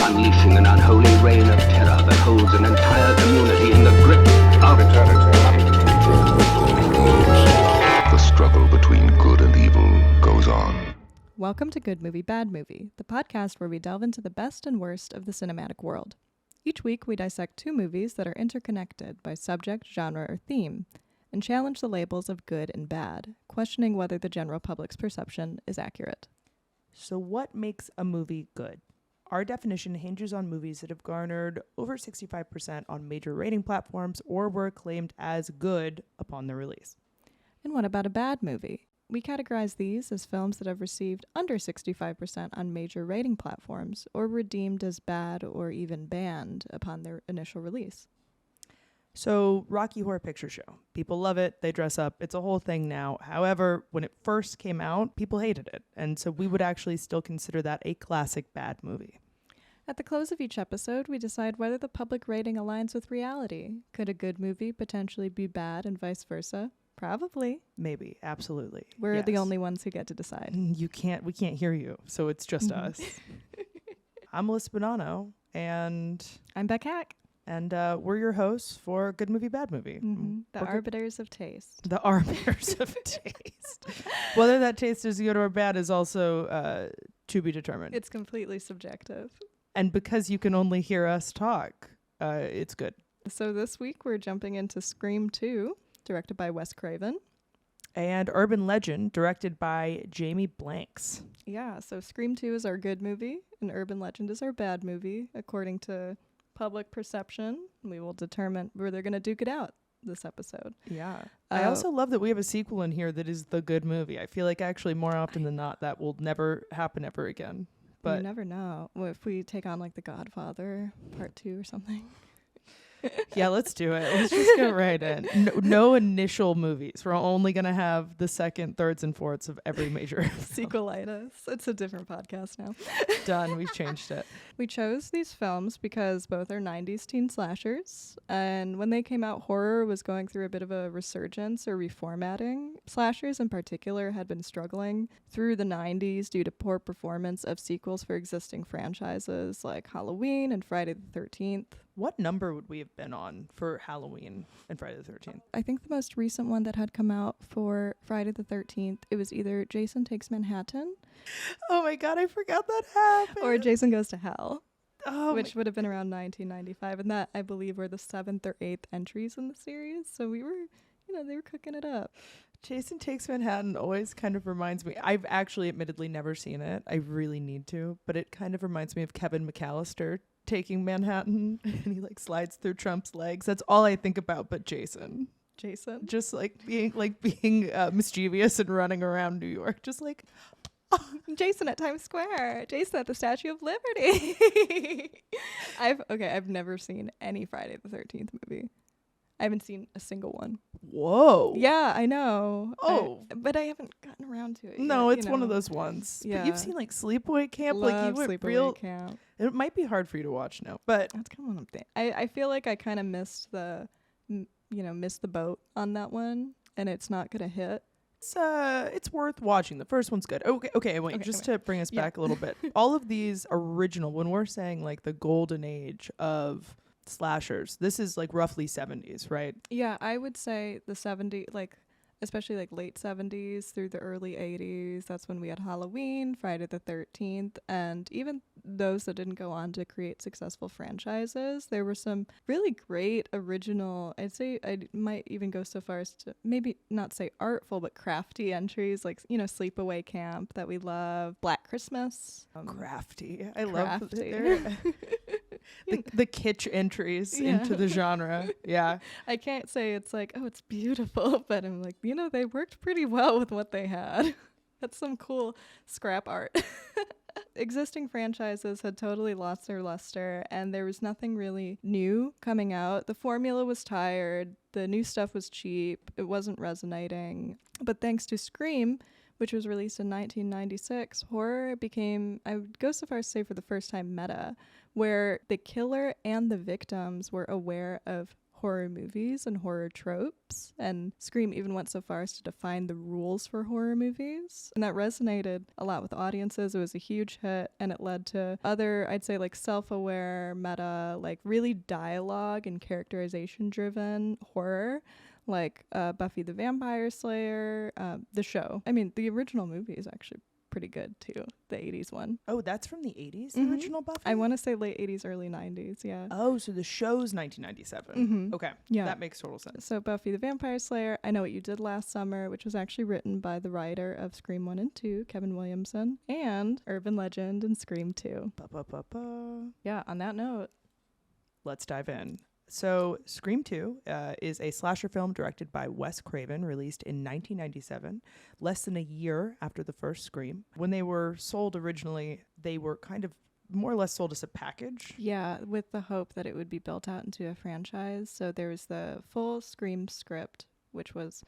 unleashing an unholy reign of terror that holds an entire community in the grip of eternity. The struggle between good and evil goes on. Welcome to Good Movie, Bad Movie, the podcast where we delve into the best and worst of the cinematic world. Each week, we dissect two movies that are interconnected by subject, genre, or theme, and challenge the labels of good and bad, questioning whether the general public's perception is accurate. So what makes a movie good? Our definition hinges on movies that have garnered over 65% on major rating platforms or were acclaimed as good upon their release. And what about a bad movie? We categorize these as films that have received under 65% on major rating platforms or were deemed as bad or even banned upon their initial release. So Rocky Horror Picture Show. People love it. They dress up. It's a whole thing now. However, when it first came out, people hated it. And so we would actually still consider that a classic bad movie. At the close of each episode, we decide whether the public rating aligns with reality. Could a good movie potentially be bad and vice versa? Probably. Maybe. Absolutely. We're the only ones who get to decide. We can't hear you. So it's just us. I'm Alyssa Bonano and I'm Bec. And we're your hosts for Good Movie, Bad Movie. Mm-hmm. The arbiters of taste. The arbiters of taste. Whether that taste is good or bad is also to be determined. It's completely subjective. And because you can only hear us talk, it's good. So this week we're jumping into Scream 2, directed by Wes Craven. And Urban Legend, directed by Jamie Blanks. Yeah, so Scream 2 is our good movie, and Urban Legend is our bad movie, according to public perception. We will determine where they're going to duke it out this episode. Yeah. I also love that we have a sequel in here that is the good movie. I feel like actually more often than not that will never happen ever again. But you never know. What if we take on like The Godfather Part 2 or something? Yeah, let's do it. Let's just get right in. No initial movies. We're only going to have the second, thirds, and fourths of every major sequelitis. It's a different podcast now. Done. We've changed it. We chose these films because both are 90s teen slashers. And when they came out, horror was going through a bit of a resurgence or reformatting. Slashers in particular had been struggling through the 90s due to poor performance of sequels for existing franchises like Halloween and Friday the 13th. What number would we have been on for Halloween and Friday the 13th? I think the most recent one that had come out for Friday the 13th, it was either Jason Takes Manhattan. Oh my God, I forgot that happened. Or Jason Goes to Hell, which would have been around 1995. And that, I believe, were the 7th or 8th entries in the series. So we were, they were cooking it up. Jason Takes Manhattan always kind of reminds me. I've actually admittedly never seen it. I really need to. But it kind of reminds me of Kevin McAllister taking Manhattan, and he like slides through Trump's legs. That's all I think about. But Jason just being mischievous and running around New York, just like Jason at Times Square, Jason at the Statue of Liberty. I've never seen any Friday the 13th movie. I haven't seen a single one. Whoa. Yeah, I know. Oh. But I haven't gotten around to it No, yet, it's one of those ones. Yeah. But you've seen like Sleepaway Camp. Love like you went Sleepaway Camp. It might be hard for you to watch now, but that's kind of one thing. I feel like I kind of missed the boat on that one, and it's not gonna hit. It's worth watching. The first one's good. Okay. Wait, to bring us back a little bit. All of these original, when we're saying like the golden age of slashers, this is like roughly 70s, right? Yeah, I would say the 70s, like especially like late 70s through the early 80s. That's when we had Halloween, Friday the 13th, and even those that didn't go on to create successful franchises. There were some really great original, I'd say I might even go so far as to maybe not say artful, but crafty entries like, Sleepaway Camp that we love, Black Christmas. Crafty. I love the kitsch entries into the genre. Yeah. I can't say it's like, oh, it's beautiful, but I'm like, they worked pretty well with what they had. That's some cool scrap art. Existing franchises had totally lost their luster, and there was nothing really new coming out. The formula was tired. The new stuff was cheap. It wasn't resonating. But thanks to Scream, which was released in 1996, horror became, I would go so far as to say for the first time, meta, where the killer and the victims were aware of horror movies and horror tropes. And Scream even went so far as to define the rules for horror movies. And that resonated a lot with audiences. It was a huge hit, and it led to other, I'd say, like self-aware, meta, like really dialogue and characterization driven horror, like Buffy the Vampire Slayer, the show. I mean, the original movie is actually pretty good too, the 80s one. Oh, that's from the 80s, the original Buffy? I want to say late 80s, early 90s, yeah. Oh, so the show's 1997. Okay, yeah. that makes total sense. So Buffy the Vampire Slayer, I Know What You Did Last Summer, which was actually written by the writer of Scream 1 and 2, Kevin Williamson, and Urban Legend and Scream 2. Yeah, on that note, let's dive in. So Scream 2 is a slasher film directed by Wes Craven, released in 1997, less than a year after the first Scream. When they were sold originally, they were kind of more or less sold as a package. Yeah, with the hope that it would be built out into a franchise. So there was the full Scream script, which was,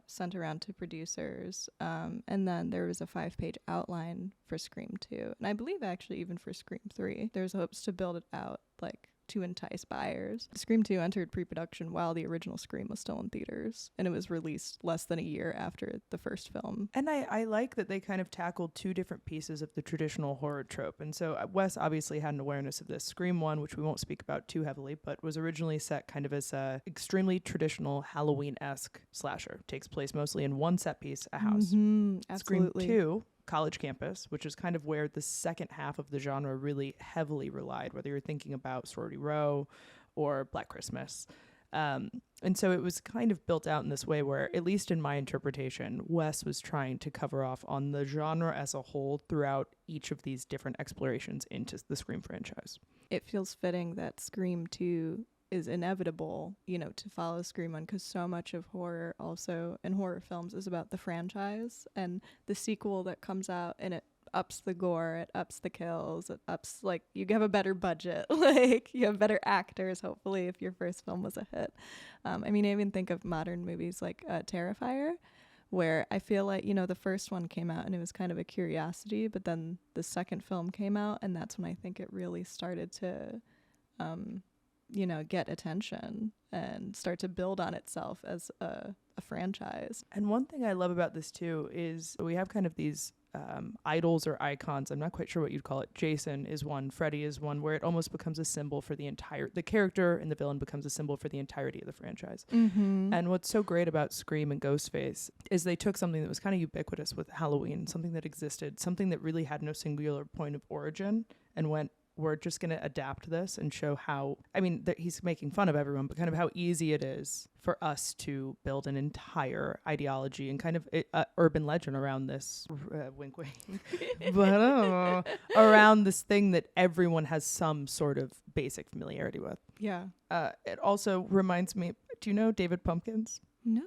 sent around to producers. And then there was a 5-page outline for Scream 2. And I believe actually even for Scream 3, there's hopes to build it out, like, to entice buyers. Scream 2 entered pre-production while the original Scream was still in theaters, and it was released less than a year after the first film. And I like that they kind of tackled two different pieces of the traditional horror trope. And so Wes obviously had an awareness of this. Scream 1, which we won't speak about too heavily, but was originally set kind of as a extremely traditional Halloween-esque slasher. Takes place mostly in one set piece, a house. Absolutely. Scream 2, college campus, which is kind of where the second half of the genre really heavily relied, whether you're thinking about Sorority Row or Black Christmas. And so it was kind of built out in this way where, at least in my interpretation, Wes was trying to cover off on the genre as a whole throughout each of these different explorations into the Scream franchise. It feels fitting that Scream 2 is inevitable, to follow Scream 1, because so much of horror also and horror films is about the franchise and the sequel that comes out, and it ups the gore, it ups the kills, it ups, like, you have a better budget, like you have better actors, hopefully, if your first film was a hit. I even think of modern movies like Terrifier, where I feel like, the first one came out and it was kind of a curiosity, but then the second film came out, and that's when I think it really started to get attention and start to build on itself as a franchise. And one thing I love about this too is we have kind of these idols or icons. I'm not quite sure what you'd call it. Jason is one, Freddy is one, where it almost becomes a symbol for the character and the villain becomes a symbol for the entirety of the franchise. And what's so great about Scream and Ghostface is they took something that was kind of ubiquitous with Halloween, something that existed, something that really had no singular point of origin, and went, we're just going to adapt this and show how, he's making fun of everyone, but kind of how easy it is for us to build an entire ideology and kind of urban legend around this, wink, wink, but around this thing that everyone has some sort of basic familiarity with. Yeah. It also reminds me, do you know David Pumpkins? No.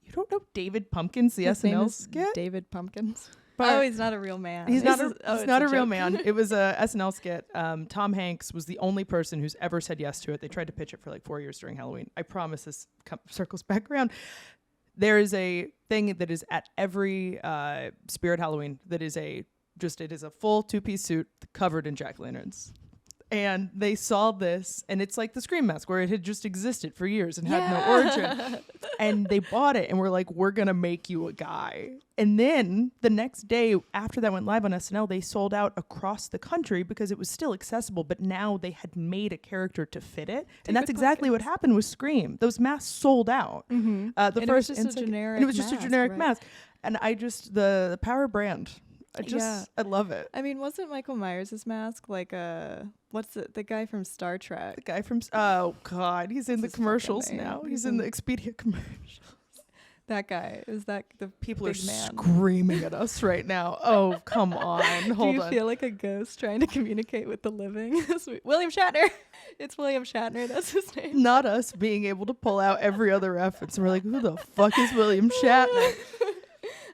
You don't know David Pumpkins, the His name SNL is skit? David Pumpkins. But he's not a real man. He's not a real joke. man. It was a SNL skit. Tom Hanks was the only person who's ever said yes to it. They tried to pitch it for like 4 years during Halloween. I promise this circles back around. There is a thing that is at every Spirit Halloween that is it is a full 2-piece suit covered in jack-o'-lanterns. And they saw this, and it's like the Scream mask, where it had just existed for years and had no origin. And they bought it, and were like, we're going to make you a guy. And then the next day, after that went live on SNL, they sold out across the country because it was still accessible, but now they had made a character to fit it. And that's exactly what happened with Scream. Those masks sold out. Mm-hmm. The first it was just a generic and it was just mask, a generic right? mask. And the power brand. I love it. Wasn't Michael Myers' mask like the guy from Star Trek? The guy from, oh God, he's in the commercials now. He's in the Expedia commercials. That guy, is that the people big are man? Screaming at us right now. Oh, come on. Hold on. Do you feel like a ghost trying to communicate with the living? William Shatner. It's William Shatner. That's his name. Not us being able to pull out every other reference. And we're like, who the fuck is William Shatner?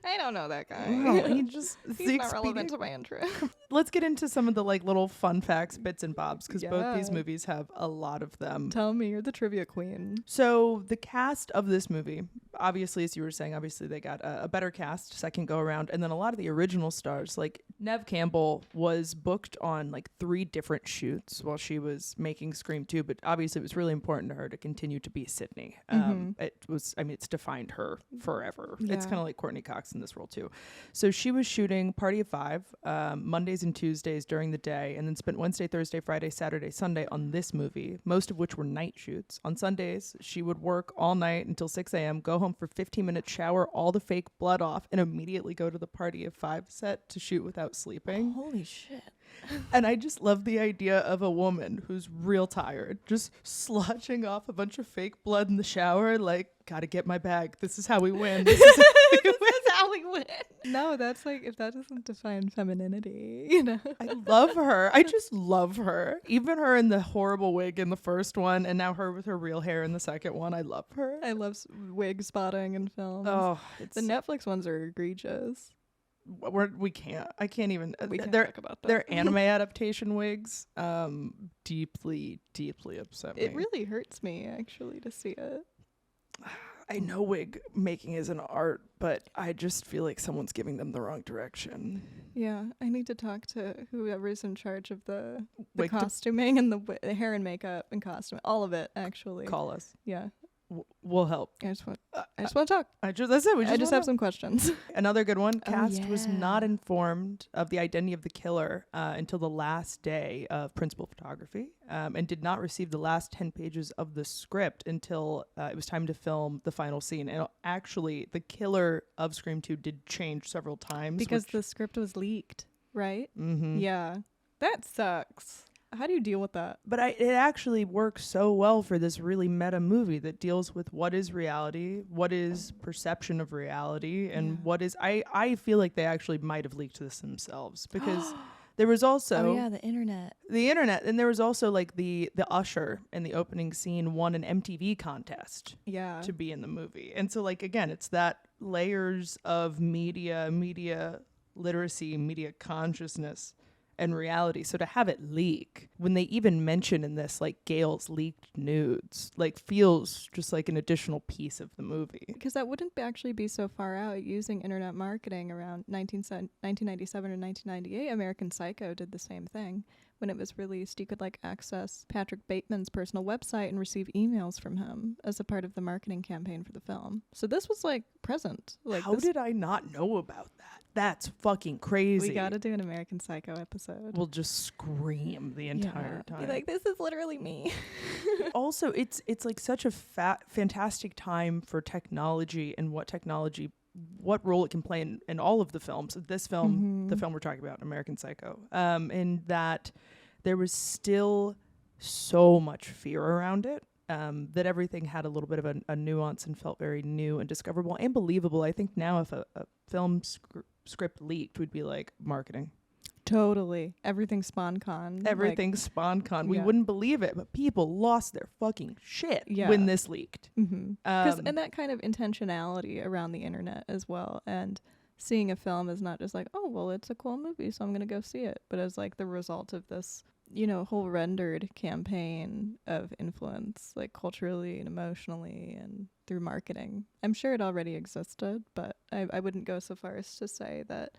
I don't know that guy. No, he just He's not relevant to my interest. Let's get into some of the like little fun facts, bits and bobs, because both these Yeah. movies have a lot of them. Tell me, you're the trivia queen. So the cast of this movie, obviously, as you were saying, obviously they got a better cast second go around, and then a lot of the original stars, like Neve Campbell, was booked on like 3 different shoots while she was making Scream 2, but obviously it was really important to her to continue to be Sydney. It was, I mean, it's defined her forever. It's Yeah. kind of like Courtney Cox in this role too. So she was shooting Party of 5 Mondays and Tuesdays during the day, and then spent Wednesday, Thursday, Friday, Saturday, Sunday on this movie, most of which were night shoots. On Sundays, she would work all night until 6 a.m., go home for 15 minutes, shower all the fake blood off, and immediately go to the Party of 5 set to shoot without sleeping. Holy shit. And I just love the idea of a woman who's real tired, just sloshing off a bunch of fake blood in the shower, like, gotta get my bag. This is how we win. This is how we win. No, that's like, if that doesn't define femininity, you know? I love her. I just love her. Even her in the horrible wig in the first one, and now her with her real hair in the second one. I love her. I love wig spotting in films. Oh, The Netflix ones are egregious. we can't. I can't even. We can't they're talk about that. they're anime adaptation wigs. Deeply, deeply upset me. It really hurts me, actually, to see it. I know wig making is an art, but I just feel like someone's giving them the wrong direction. Yeah, I need to talk to whoever's in charge of the Wig de- costuming and the hair and makeup and costume, all of it, actually. Call us. Yeah, We'll help. I just want to talk. That's it. I just have some questions. Another good one. Oh, Cast was not yeah. informed of the identity of the killer until the last day of principal photography, and did not receive the last 10 pages of the script until it was time to film the final scene. And actually, the killer of Scream 2 did change several times. Because the script was leaked, right? Mm-hmm. Yeah. That sucks. How do you deal with that? But it actually works so well for this really meta movie that deals with what is reality, what is perception of reality, and what is... I feel like they actually might have leaked this themselves, because there was also... Oh, yeah, the internet. The internet, and there was also like the usher in the opening scene won an MTV contest Yeah. to be in the movie. And so, like, again, it's that layers of media literacy, media consciousness, and reality. So to have it leak, when they even mention in this like Gail's leaked nudes, like feels just like an additional piece of the movie. Because that wouldn't actually be so far out. Using internet marketing around 1997 or 1998, American Psycho did the same thing. When it was released, you could like access Patrick Bateman's personal website and receive emails from him as a part of the marketing campaign for the film. So this was like present. Like, how did I not know about that? That's fucking crazy. We gotta do an American Psycho episode. We'll just scream the entire time. Be like, this is literally me. Also, it's like such a fantastic time for technology and what role it can play in all of the films. This film, the film we're talking about, American Psycho, in that there was still so much fear around it, that everything had a little bit of a nuance and felt very new and discoverable and believable. I think now if a film script leaked, we'd be like, marketing. Totally. Everything's SpawnCon. Everything's SpawnCon. We yeah. wouldn't believe it, but people lost their fucking shit Yeah. when this leaked. And that kind of intentionality around the internet as well. And seeing a film is not just like, oh, well, it's a cool movie, so I'm going to go see it. But as like the result of this, whole rendered campaign of influence, like culturally and emotionally and through marketing. I'm sure it already existed, but I wouldn't go so far as to say that,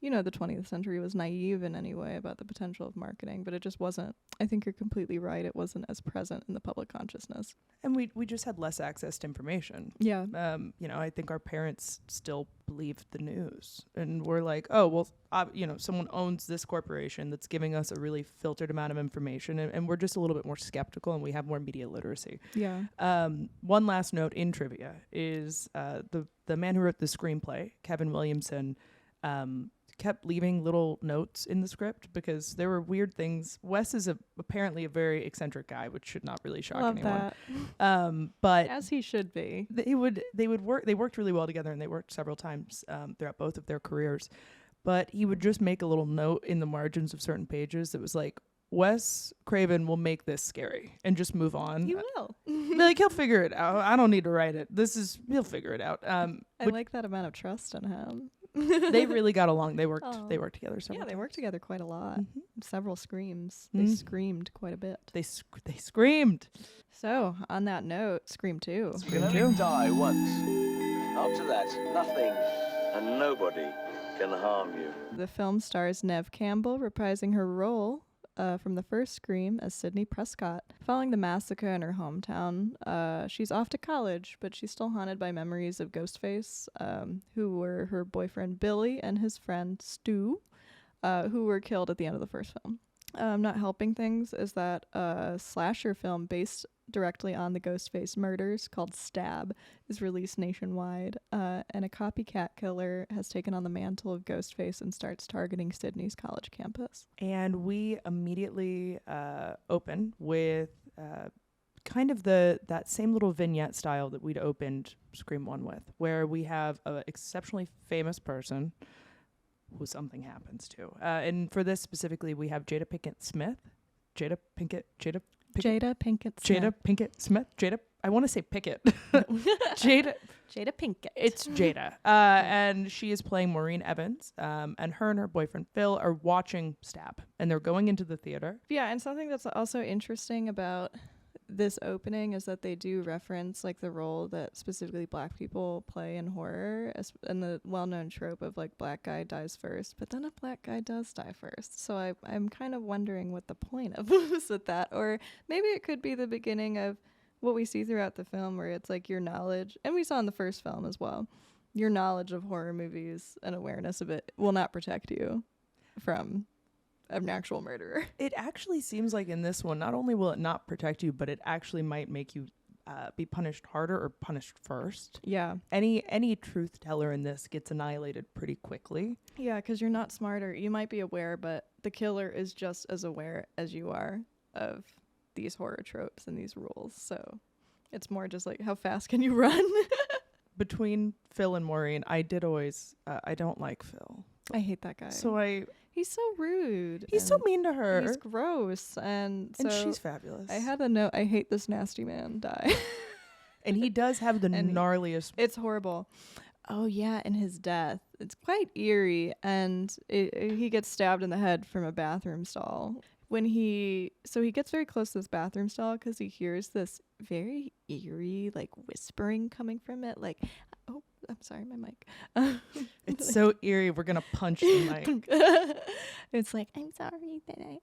the 20th century was naive in any way about the potential of marketing, but it just wasn't. I think you're completely right. It wasn't as present in the public consciousness. And we just had less access to information. Yeah. I think our parents still believed the news, and we're like, oh, well, someone owns this corporation that's giving us a really filtered amount of information, and we're just a little bit more skeptical, and we have more media literacy. Yeah. One last note in trivia is the man who wrote the screenplay, Kevin Williamson, kept leaving little notes in the script because there were weird things. Wes is apparently a very eccentric guy, which should not really shock Love anyone. that. But As he should be. they worked really well together, and they worked several times throughout both of their careers. But he would just make a little note in the margins of certain pages that was like, Wes Craven will make this scary and just move on. He will. Like, he'll figure it out. I don't need to write it. He'll figure it out. I like that amount of trust in him. They really got along. They worked together several Yeah, they times. worked together quite a lot. Mhm. Several screams. They screamed quite a bit. They screamed. So, on that note, Scream 2. You'll Scream only 2. die once. After that, nothing and nobody can harm you. The film stars Neve Campbell reprising her role from the first Scream as Sidney Prescott. Following the massacre in her hometown, she's off to college, but she's still haunted by memories of Ghostface, who were her boyfriend Billy and his friend Stu, who were killed at the end of the first film. Not helping things is that a slasher film based directly on the Ghostface murders called Stab is released nationwide, and a copycat killer has taken on the mantle of Ghostface and starts targeting Sydney's college campus. And we immediately open with kind of that same little vignette style that we'd opened Scream 1 with, where we have an exceptionally famous person who something happens to. And for this specifically, we have Jada Pinkett Smith. Jada Pinkett Smith. I want to say Pickett. Jada Pinkett. It's Jada. And she is playing Maureen Evans. And her and her boyfriend Phil are watching Stab. And they're going into the theater. Yeah, and something that's also interesting about this opening is that they do reference like the role that specifically black people play in horror, and the well-known trope of like black guy dies first, but then a black guy does die first. So I'm kind of wondering what the point of was with that, or maybe it could be the beginning of what we see throughout the film, where it's like your knowledge, and we saw in the first film as well, your knowledge of horror movies and awareness of it will not protect you from an actual murderer. It actually seems like in this one, not only will it not protect you, but it actually might make you be punished harder or punished first. Yeah. Any truth teller in this gets annihilated pretty quickly. Yeah, because you're not smarter. You might be aware, but the killer is just as aware as you are of these horror tropes and these rules. So it's more just like, how fast can you run? Between Phil and Maureen, I don't like Phil. I hate that guy. So he's so rude. He's so mean to her. He's gross. And so she's fabulous. I had a note, I hate this nasty man, die. And he does have the gnarliest. It's horrible. Oh, yeah, and his death. It's quite eerie, and he gets stabbed in the head from a bathroom stall. He gets very close to this bathroom stall because he hears this very eerie, like, whispering coming from it, like, oh, I'm sorry, my mic. It's so eerie, we're going to punch the mic. It's like, I'm sorry that I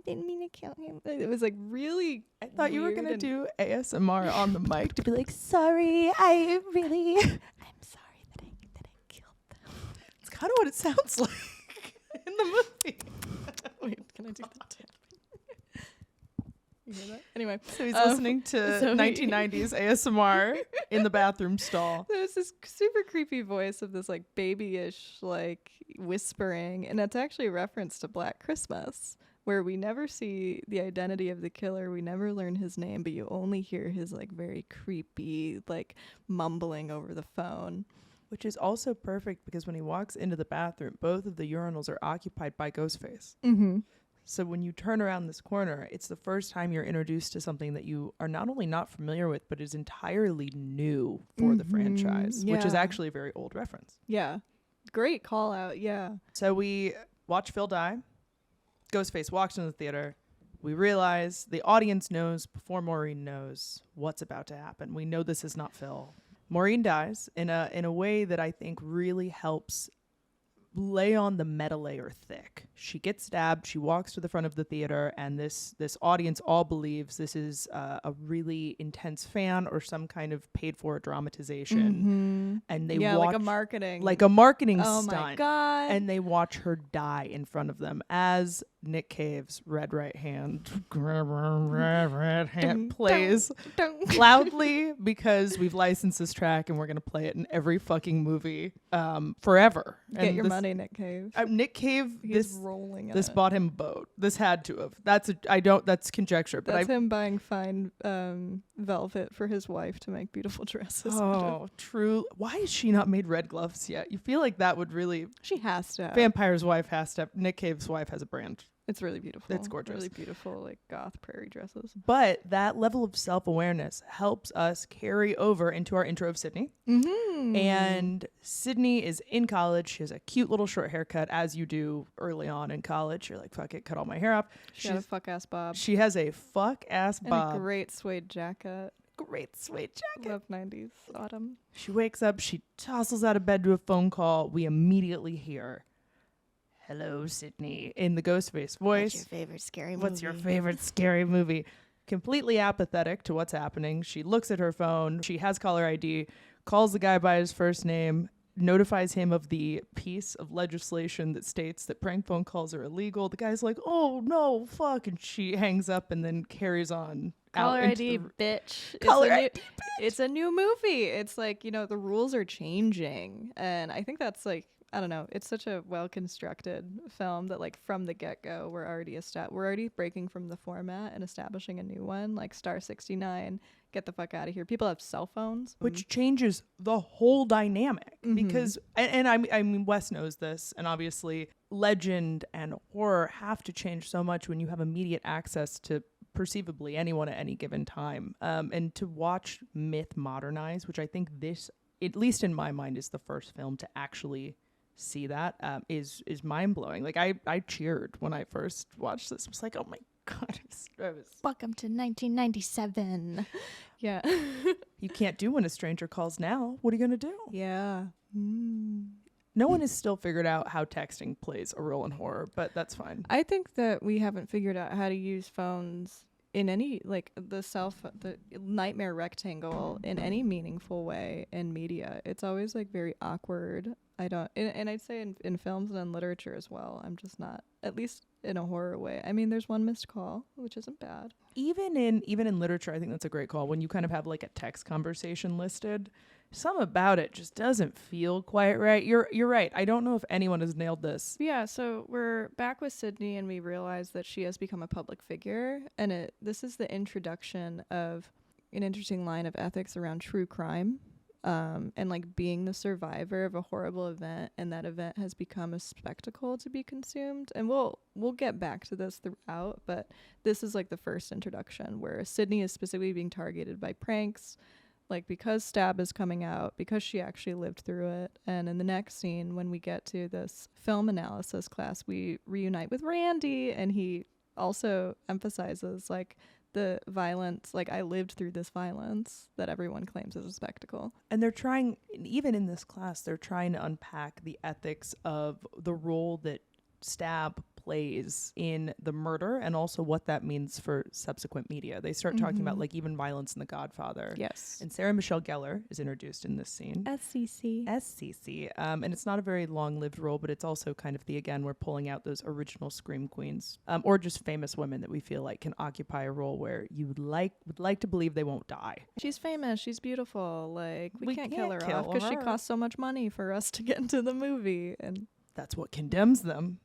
didn't mean to kill him. It was like really I thought you were going to do ASMR on the mic to be like, sorry, I'm sorry that I killed them. It's kind of what it sounds like in the movie. Wait, can I do that too? You hear that? Anyway, So he's listening to 1990s ASMR in the bathroom stall. There's this super creepy voice of this like babyish like whispering, and it's actually a reference to Black Christmas, where we never see the identity of the killer, we never learn his name, but you only hear his like very creepy like mumbling over the phone. Which is also perfect because when he walks into the bathroom, both of the urinals are occupied by Ghostface. Mm-hmm. So when you turn around this corner, it's the first time you're introduced to something that you are not only not familiar with, but is entirely new for the franchise, which is actually a very old reference. Yeah. Great call out. Yeah. So we watch Phil die. Ghostface walks into the theater. We realize the audience knows before Maureen knows what's about to happen. We know this is not Phil. Maureen dies in a way that I think really helps lay on the meta layer thick. She gets stabbed, she walks to the front of the theater, and this audience all believes this is a really intense fan or some kind of paid for dramatization. And they watch like a marketing stunt. Oh my god. And they watch her die in front of them as Nick Cave's red hand plays loudly, because we've licensed this track and we're gonna play it in every fucking movie forever. Get your money, Nick Cave. Nick Cave, He's rolling in this it. bought him a boat. This had to have. That's conjecture. But that's him buying fine velvet for his wife to make beautiful dresses. Oh, true. Why has she not made red gloves yet? You feel like that would really. She has to. Vampire's wife has to. Nick Cave's wife has a brand. It's really beautiful. It's gorgeous. Really beautiful, like goth prairie dresses. But that level of self-awareness helps us carry over into our intro of Sydney. Mm-hmm. And Sydney is in college. She has a cute little short haircut, as you do early on in college. You're like, fuck it, cut all my hair off. She got a fuck-ass bob. She has a fuck-ass bob. And a great suede jacket. Great suede jacket. Love 90s autumn. She wakes up. She tossles out of bed to a phone call. We immediately hear, "Hello, Sydney," in the Ghostface voice. What's your favorite scary movie? What's your favorite scary movie? Completely apathetic to what's happening. She looks at her phone. She has caller ID, calls the guy by his first name, notifies him of the piece of legislation that states that prank phone calls are illegal. The guy's like, "Oh, no, fuck." And she hangs up and then carries on. Caller ID, bitch. Caller ID, bitch. It's a new movie. It's like, you know, the rules are changing. And I think that's like, I don't know. It's such a well-constructed film that, like, from the get-go, we're already breaking from the format and establishing a new one. Like Star 69, get the fuck out of here. People have cell phones, which changes the whole dynamic because, and I mean, Wes knows this, and obviously, legend and horror have to change so much when you have immediate access to perceivably anyone at any given time, and to watch myth modernize, which I think this, at least in my mind, is the first film to actually see that, is mind-blowing. Like I cheered when I first watched this. I was like, oh my god, I was Welcome to 1997. Yeah. You can't do when a stranger calls now. What are you gonna do? Yeah. No one has still figured out how texting plays a role in horror, but that's fine. I think that we haven't figured out how to use phones in any, like, the nightmare rectangle in any meaningful way in media. It's always like very awkward. And I'd say in films and in literature as well. I'm just not, at least in a horror way. I mean, there's one missed call, which isn't bad. Even in literature, I think that's a great call. When you kind of have like a text conversation listed, something about it just doesn't feel quite right. You're right. I don't know if anyone has nailed this. Yeah, so we're back with Sydney, and we realize that she has become a public figure, and this is the introduction of an interesting line of ethics around true crime, and like being the survivor of a horrible event, and that event has become a spectacle to be consumed. And we'll get back to this throughout, but this is like the first introduction where Sydney is specifically being targeted by pranks, like because Stab is coming out, because she actually lived through it. And in the next scene, when we get to this film analysis class, we reunite with Randy, and he also emphasizes like the violence, like I lived through this violence that everyone claims is a spectacle. And they're trying, even in this class, they're trying to unpack the ethics of the role that Stab plays in the murder, and also what that means for subsequent media. They start talking about like even violence in The Godfather. Yes. And Sarah Michelle Gellar is introduced in this scene. SCC. And it's not a very long-lived role, but it's also kind of we're pulling out those original Scream queens, or just famous women that we feel like can occupy a role where you would like to believe they won't die. She's famous. She's beautiful. Like we can't kill her off kill because she her. costs so much money for us to get into the movie, and that's what condemns them.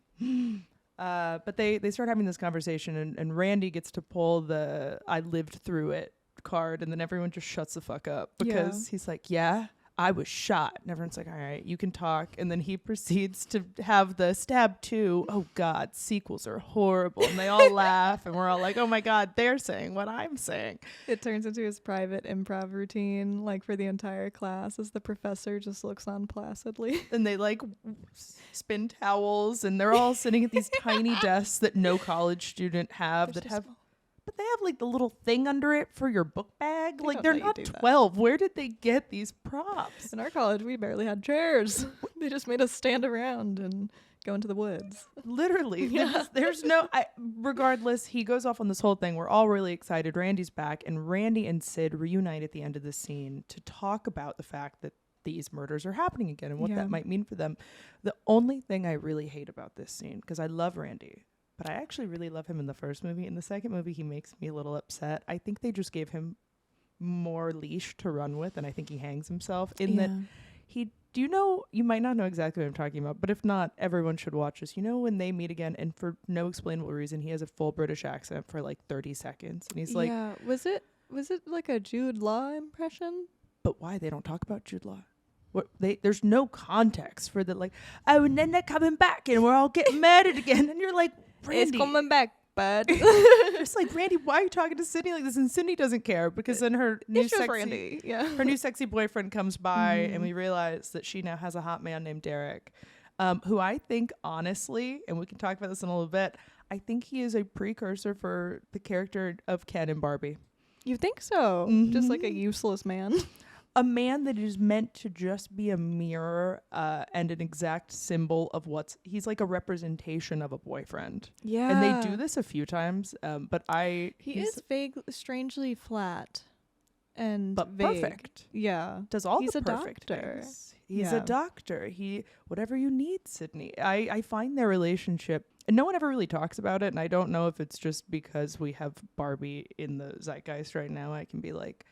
But they start having this conversation, and Randy gets to pull the "I lived through it" card, and then everyone just shuts the fuck up because he's like, "Yeah, I was shot," and everyone's like, "All right, you can talk." And then he proceeds to have the Stab 2. Oh God, sequels are horrible, and they all laugh, and we're all like, "Oh my God, they're saying what I'm saying." it turns into his private improv routine, like for the entire class, as the professor just looks on placidly. And they like spin towels, and they're all sitting at these tiny desks that no college student have, but they have like the little thing under it for your book bag. Like they're not 12. Where did they get these props? In our college, we barely had chairs. They just made us stand around and go into the woods. Literally. Yeah. There's no, regardless, he goes off on this whole thing. We're all really excited. Randy's back, and Randy and Sid reunite at the end of the scene to talk about the fact that these murders are happening again and what that might mean for them. The only thing I really hate about this scene, because I love Randy, but I actually really love him in the first movie. In the second movie, he makes me a little upset. I think they just gave him more leash to run with, and I think he hangs himself in that you might not know exactly what I'm talking about, but if not, everyone should watch this. You know, when they meet again, and for no explainable reason, he has a full British accent for like 30 seconds, and he's like, was it like a Jude Law impression? But why? They don't talk about Jude Law. There's no context for the like, oh, and then they're coming back and we're all getting married again, and you're like, It's coming back, bud. It's like, Randy, why are you talking to Sydney like this? And Sydney doesn't care because then her new It's just sexy Randy. Yeah. her new sexy boyfriend comes by and we realize that she now has a hot man named Derek, who I think, honestly, and we can talk about this in a little bit, I think he is a precursor for the character of Ken and Barbie. You think so? Just like a useless man. A man that is meant to just be a mirror and an exact symbol of he's like a representation of a boyfriend. Yeah. And they do this a few times, but He is strangely flat and but vague. Perfect. Yeah. Does all He's the a perfect doctor. things. He's Yeah. a doctor. Whatever you need, Sydney. I find their relationship, and no one ever really talks about it, and I don't know if it's just because we have Barbie in the zeitgeist right now. I can be like,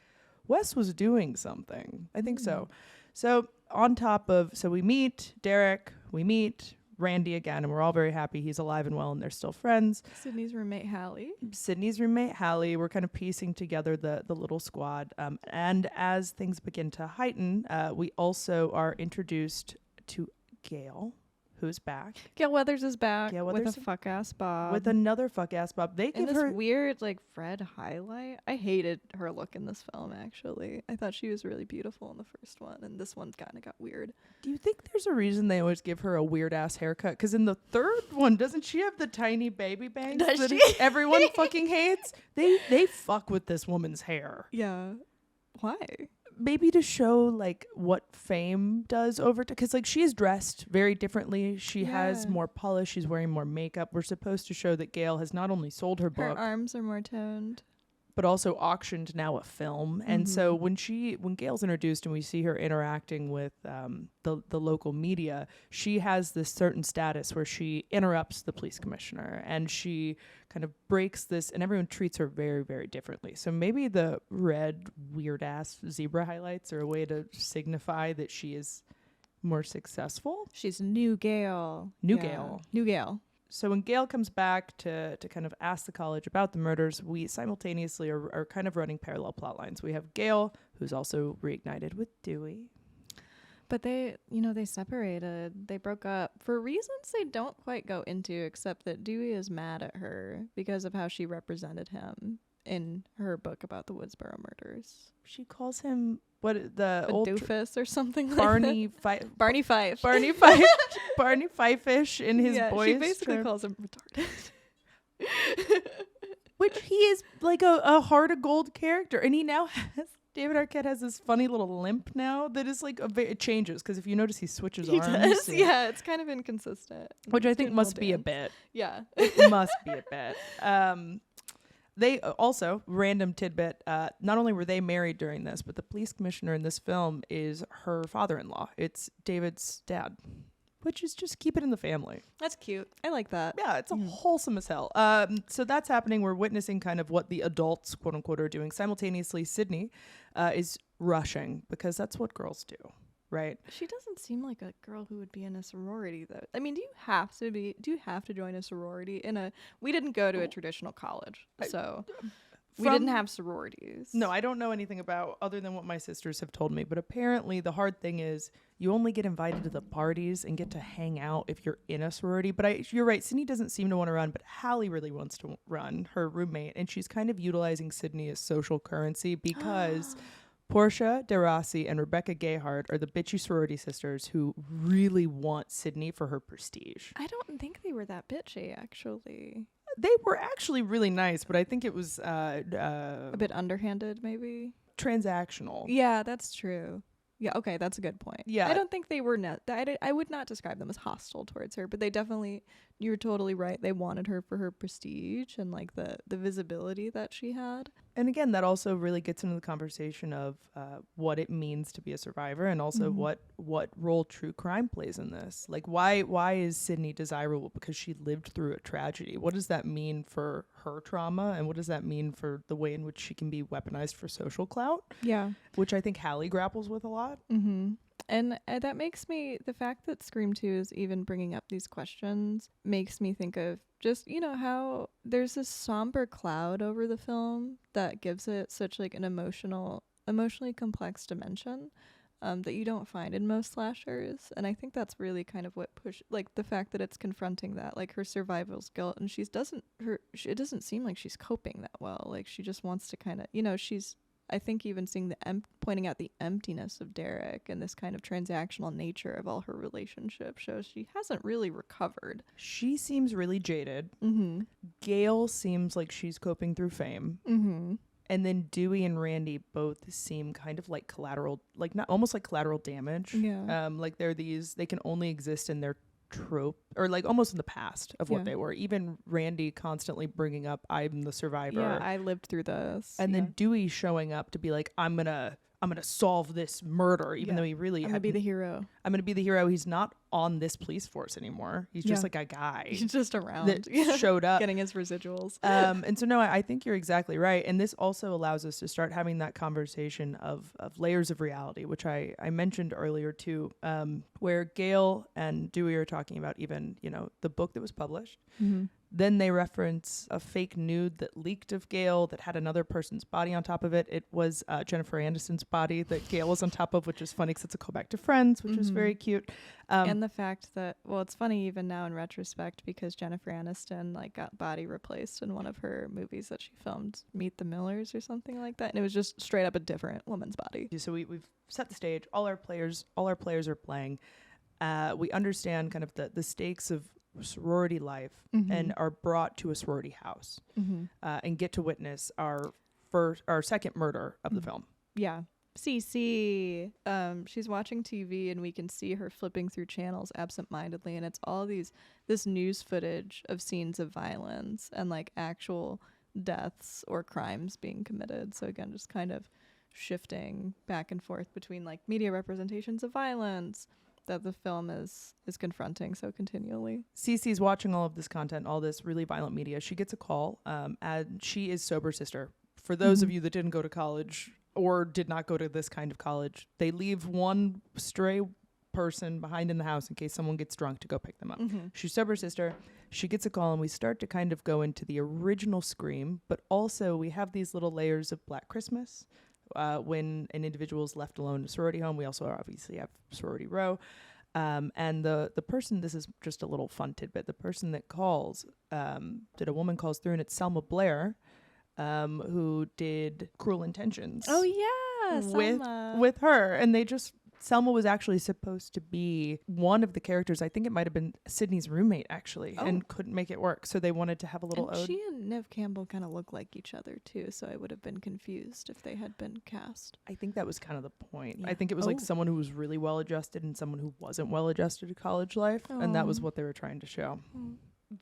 Wes was doing something. I think so. So we meet Derek, we meet Randy again, and we're all very happy he's alive and well and they're still friends. Sydney's roommate, Hallie. We're kind of piecing together the little squad. And as things begin to heighten, we also are introduced to Gail, who's back. Gail Weathers is back Gail with Weathers a fuck-ass bob. With another fuck-ass bob. They and give this her... weird, like, Fred highlight. I hated her look in this film, actually. I thought she was really beautiful in the first one, and this one kind of got weird. Do you think there's a reason they always give her a weird-ass haircut? Because in the third one, doesn't she have the tiny baby bangs Does that she? everyone fucking hates? They fuck with this woman's hair. Yeah. Why? Maybe to show like what fame does over because like she is dressed very differently. She has Yeah. more polish. She's wearing more makeup. We're supposed to show that Gail has not only sold her Her book, arms are more toned. but also auctioned now a film. And so when Gail's introduced and we see her interacting with the local media, she has this certain status where she interrupts the police commissioner and she kind of breaks this, and everyone treats her very, very differently. So maybe the red weird ass zebra highlights are a way to signify that she is more successful. She's New Gail. New Gail. New Gail. So when Gail comes back to kind of ask the college about the murders, we simultaneously are kind of running parallel plot lines. We have Gail, who's also reignited with Dewey. But they separated. They broke up for reasons they don't quite go into, except that Dewey is mad at her because of how she represented him in her book about the Woodsboro murders. She calls him the A old doofus or something like Barney that. Barney Fife. Barney Fife. Barney Fife-ish in his boys. She basically term. calls him retarded. Which he is like a heart of gold character, and he now has. David Arquette has this funny little limp now that is like it changes because if you notice he switches He arms. does. Yeah, it's kind of inconsistent. Which I He's think doing must little be a dance. bit. Yeah. It must be a bit. They also, random tidbit, not only were they married during this, but the police commissioner in this film is her father-in-law. It's David's dad, which is just keep it in the family. That's cute. I like that. Yeah, it's a wholesome as hell. So that's happening. We're witnessing kind of what the adults, quote unquote, are doing. Simultaneously, Sydney is rushing because that's what girls do, right? She doesn't seem like a girl who would be in a sorority, though. I mean, do you have to join a sorority we didn't go to a traditional college, so we didn't have sororities. No, I don't know anything about other than what my sisters have told me, but apparently the hard thing is you only get invited to the parties and get to hang out if you're in a sorority. But you're right, Sydney doesn't seem to want to run, but Hallie really wants to run, her roommate, and she's kind of utilizing Sydney as social currency because Portia de Rossi and Rebecca Gayheart are the bitchy sorority sisters who really want Sydney for her prestige. I don't think they were that bitchy, actually. They were actually really nice, but I think it was A bit underhanded, maybe. transactional. Yeah, that's true. Yeah, okay, that's a good point. Yeah. I don't think they were I would not describe them as hostile towards her, but they definitely, you're totally right. They wanted her for her prestige and like the visibility that she had. And again, that also really gets into the conversation of what it means to be a survivor, and also what role true crime plays in this. Like, why is Sydney desirable? Because she lived through a tragedy. What does that mean for her trauma, and what does that mean for the way in which she can be weaponized for social clout? Yeah. Which I think Hallie grapples with a lot. Mm-hmm. And that makes me, the fact that Scream 2 is even bringing up these questions makes me think of just, how there's this somber cloud over the film that gives it such like an emotionally complex dimension. that you don't find in most slashers. And I think that's really kind of what like the fact that it's confronting that, like her survival's guilt, and it doesn't seem like she's coping that well. Like she just wants to kind of, she's, I think even seeing pointing out the emptiness of Derek and this kind of transactional nature of all her relationships shows she hasn't really recovered. She seems really jaded. Gail seems like she's coping through fame. And then Dewey and Randy both seem kind of like collateral, like not almost like collateral damage. Yeah. Like they can only exist in their trope, or like almost in the past of what they were. Even Randy constantly bringing up, I'm the survivor. Yeah, I lived through this. And then Dewey showing up to be like, I'm gonna solve this murder, even though he really I'm gonna be the hero. I'm gonna be the hero. He's not on this police force anymore. He's just like a guy. He's just around. That showed up. Getting his residuals. And so, no, I think you're exactly right. And this also allows us to start having that conversation of layers of reality, which I mentioned earlier too, where Gail and Dewey are talking about even, the book that was published. Then they reference a fake nude that leaked of Gail that had another person's body on top of it. It was Jennifer Aniston's body that Gail was on top of, which is funny because it's a callback to Friends, which is very cute. And the fact that, well, it's funny even now in retrospect because Jennifer Aniston got body replaced in one of her movies that she filmed, Meet the Millers or something like that, and it was just straight up a different woman's body. So we've set the stage. All our players are playing. We understand kind of the stakes of sorority life and are brought to a sorority house and get to witness our second murder of the film. Yeah. Cece, she's watching TV and we can see her flipping through channels absentmindedly, and it's all this news footage of scenes of violence and actual deaths or crimes being committed. So again, just kind of shifting back and forth between media representations of violence that the film is confronting so continually. Cece's watching all of this content, all this really violent media. She gets a call, and she is sober sister. For those of you that didn't go to college or did not go to this kind of college, they leave one stray person behind in the house in case someone gets drunk to go pick them up. She's sober sister. She gets a call, and we start to kind of go into the original Scream, but also we have these little layers of Black Christmas. When an individual is left alone in a sorority home, we also obviously have Sorority Row. And the person, this is just a little fun tidbit, the person that calls, a woman calls through, and it's Selma Blair, who did Cruel Intentions. Oh yeah, Selma. with her. And Selma was actually supposed to be one of the characters. I think it might have been Sydney's roommate, actually, and couldn't make it work. So they wanted to have a little ode. She and Neve Campbell kind of look like each other, too. So I would have been confused if they had been cast. I think that was kind of the point. Yeah. I think it was someone who was really well-adjusted and someone who wasn't well-adjusted to college life. And that was what they were trying to show.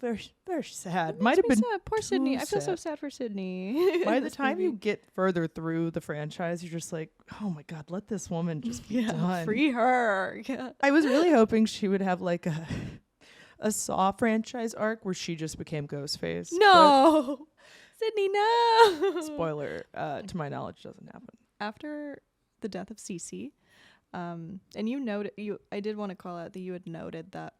Very, very sad. Might have been sad. Poor Sydney. I feel so sad for Sydney. By the time you get further through the franchise, you're just like, oh my God, let this woman just be done. Free her. Yeah. I was really hoping she would have a Saw franchise arc where she just became Ghostface. No, Sydney, no. Spoiler, to my knowledge, doesn't happen. After the death of Cece, and I did want to call out that you had noted that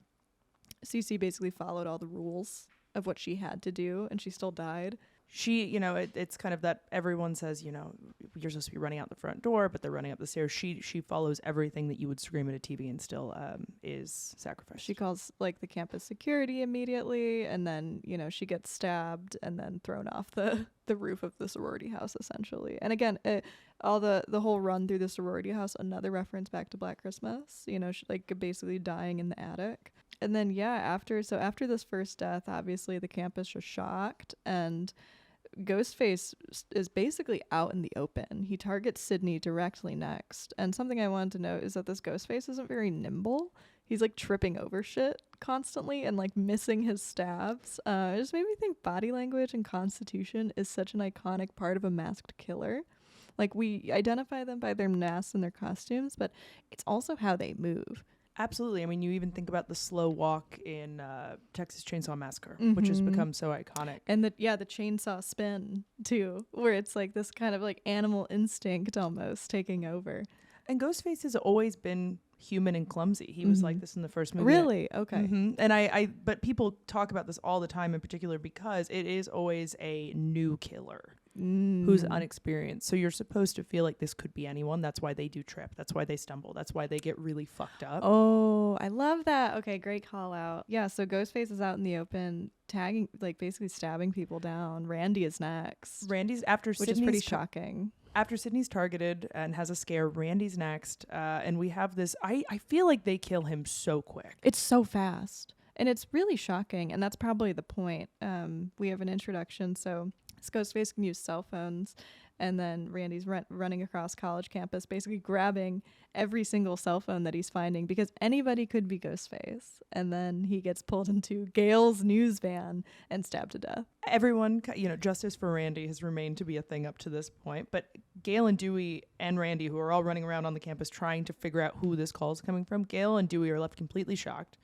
Cece basically followed all the rules of what she had to do, and she still died. She, it's kind of that everyone says, you're supposed to be running out the front door, but they're running up the stairs. She follows everything that you would scream at a TV and still is sacrificed. She calls the campus security immediately, and then, she gets stabbed and then thrown off the roof of the sorority house, essentially. And again, all the whole run through the sorority house, another reference back to Black Christmas, she basically dying in the attic. And then, after this first death, obviously the campus is shocked, and Ghostface is basically out in the open. He targets Sydney directly next. And something I wanted to note is that this Ghostface isn't very nimble. He's tripping over shit constantly and missing his stabs. It just made me think body language and constitution is such an iconic part of a masked killer. We identify them by their masks and their costumes, but it's also how they move. Absolutely. I mean, you even think about the slow walk in Texas Chainsaw Massacre, which has become so iconic. And the chainsaw spin, too, where it's this kind of animal instinct almost taking over. And Ghostface has always been human and clumsy. He was like this in the first movie. Really? Okay. But people talk about this all the time in particular because it is always a new killer. who's unexperienced. So you're supposed to feel like this could be anyone. That's why they do trip. That's why they stumble. That's why they get really fucked up. Oh, I love that. Okay, great call out. Yeah, so Ghostface is out in the open, tagging, like basically stabbing people down. Randy is next. Randy's after which Sydney's is pretty shocking. After Sydney's targeted and has a scare, Randy's next. And we have this, I feel like they kill him so quick. It's so fast. And it's really shocking. And that's probably the point. We have an introduction. So this Ghostface can use cell phones. And then Randy's running across college campus, basically grabbing every single cell phone that he's finding because anybody could be Ghostface. And then he gets pulled into Gail's news van and stabbed to death. Everyone, justice for Randy has remained to be a thing up to this point. But Gail and Dewey and Randy, who are all running around on the campus trying to figure out who this call is coming from, Gail and Dewey are left completely shocked.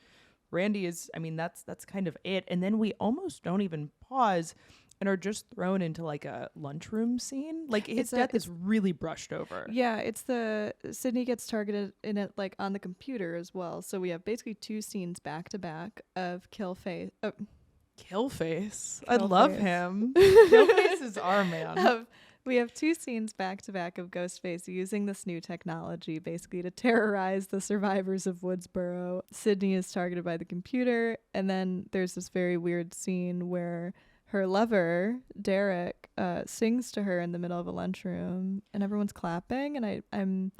Randy is, that's kind of it. And then we almost don't even pause and are just thrown into like a lunchroom scene. Like his death is really brushed over. Yeah, it's Sydney gets targeted in it like on the computer as well. So we have basically two scenes back to back of Killface. Killface. I love him. Killface is our man. We have two scenes back to back of Ghostface using this new technology basically to terrorize the survivors of Woodsboro. Sydney is targeted by the computer, and then there's this very weird scene where her lover, Derek, sings to her in the middle of a lunchroom, and everyone's clapping, and I'm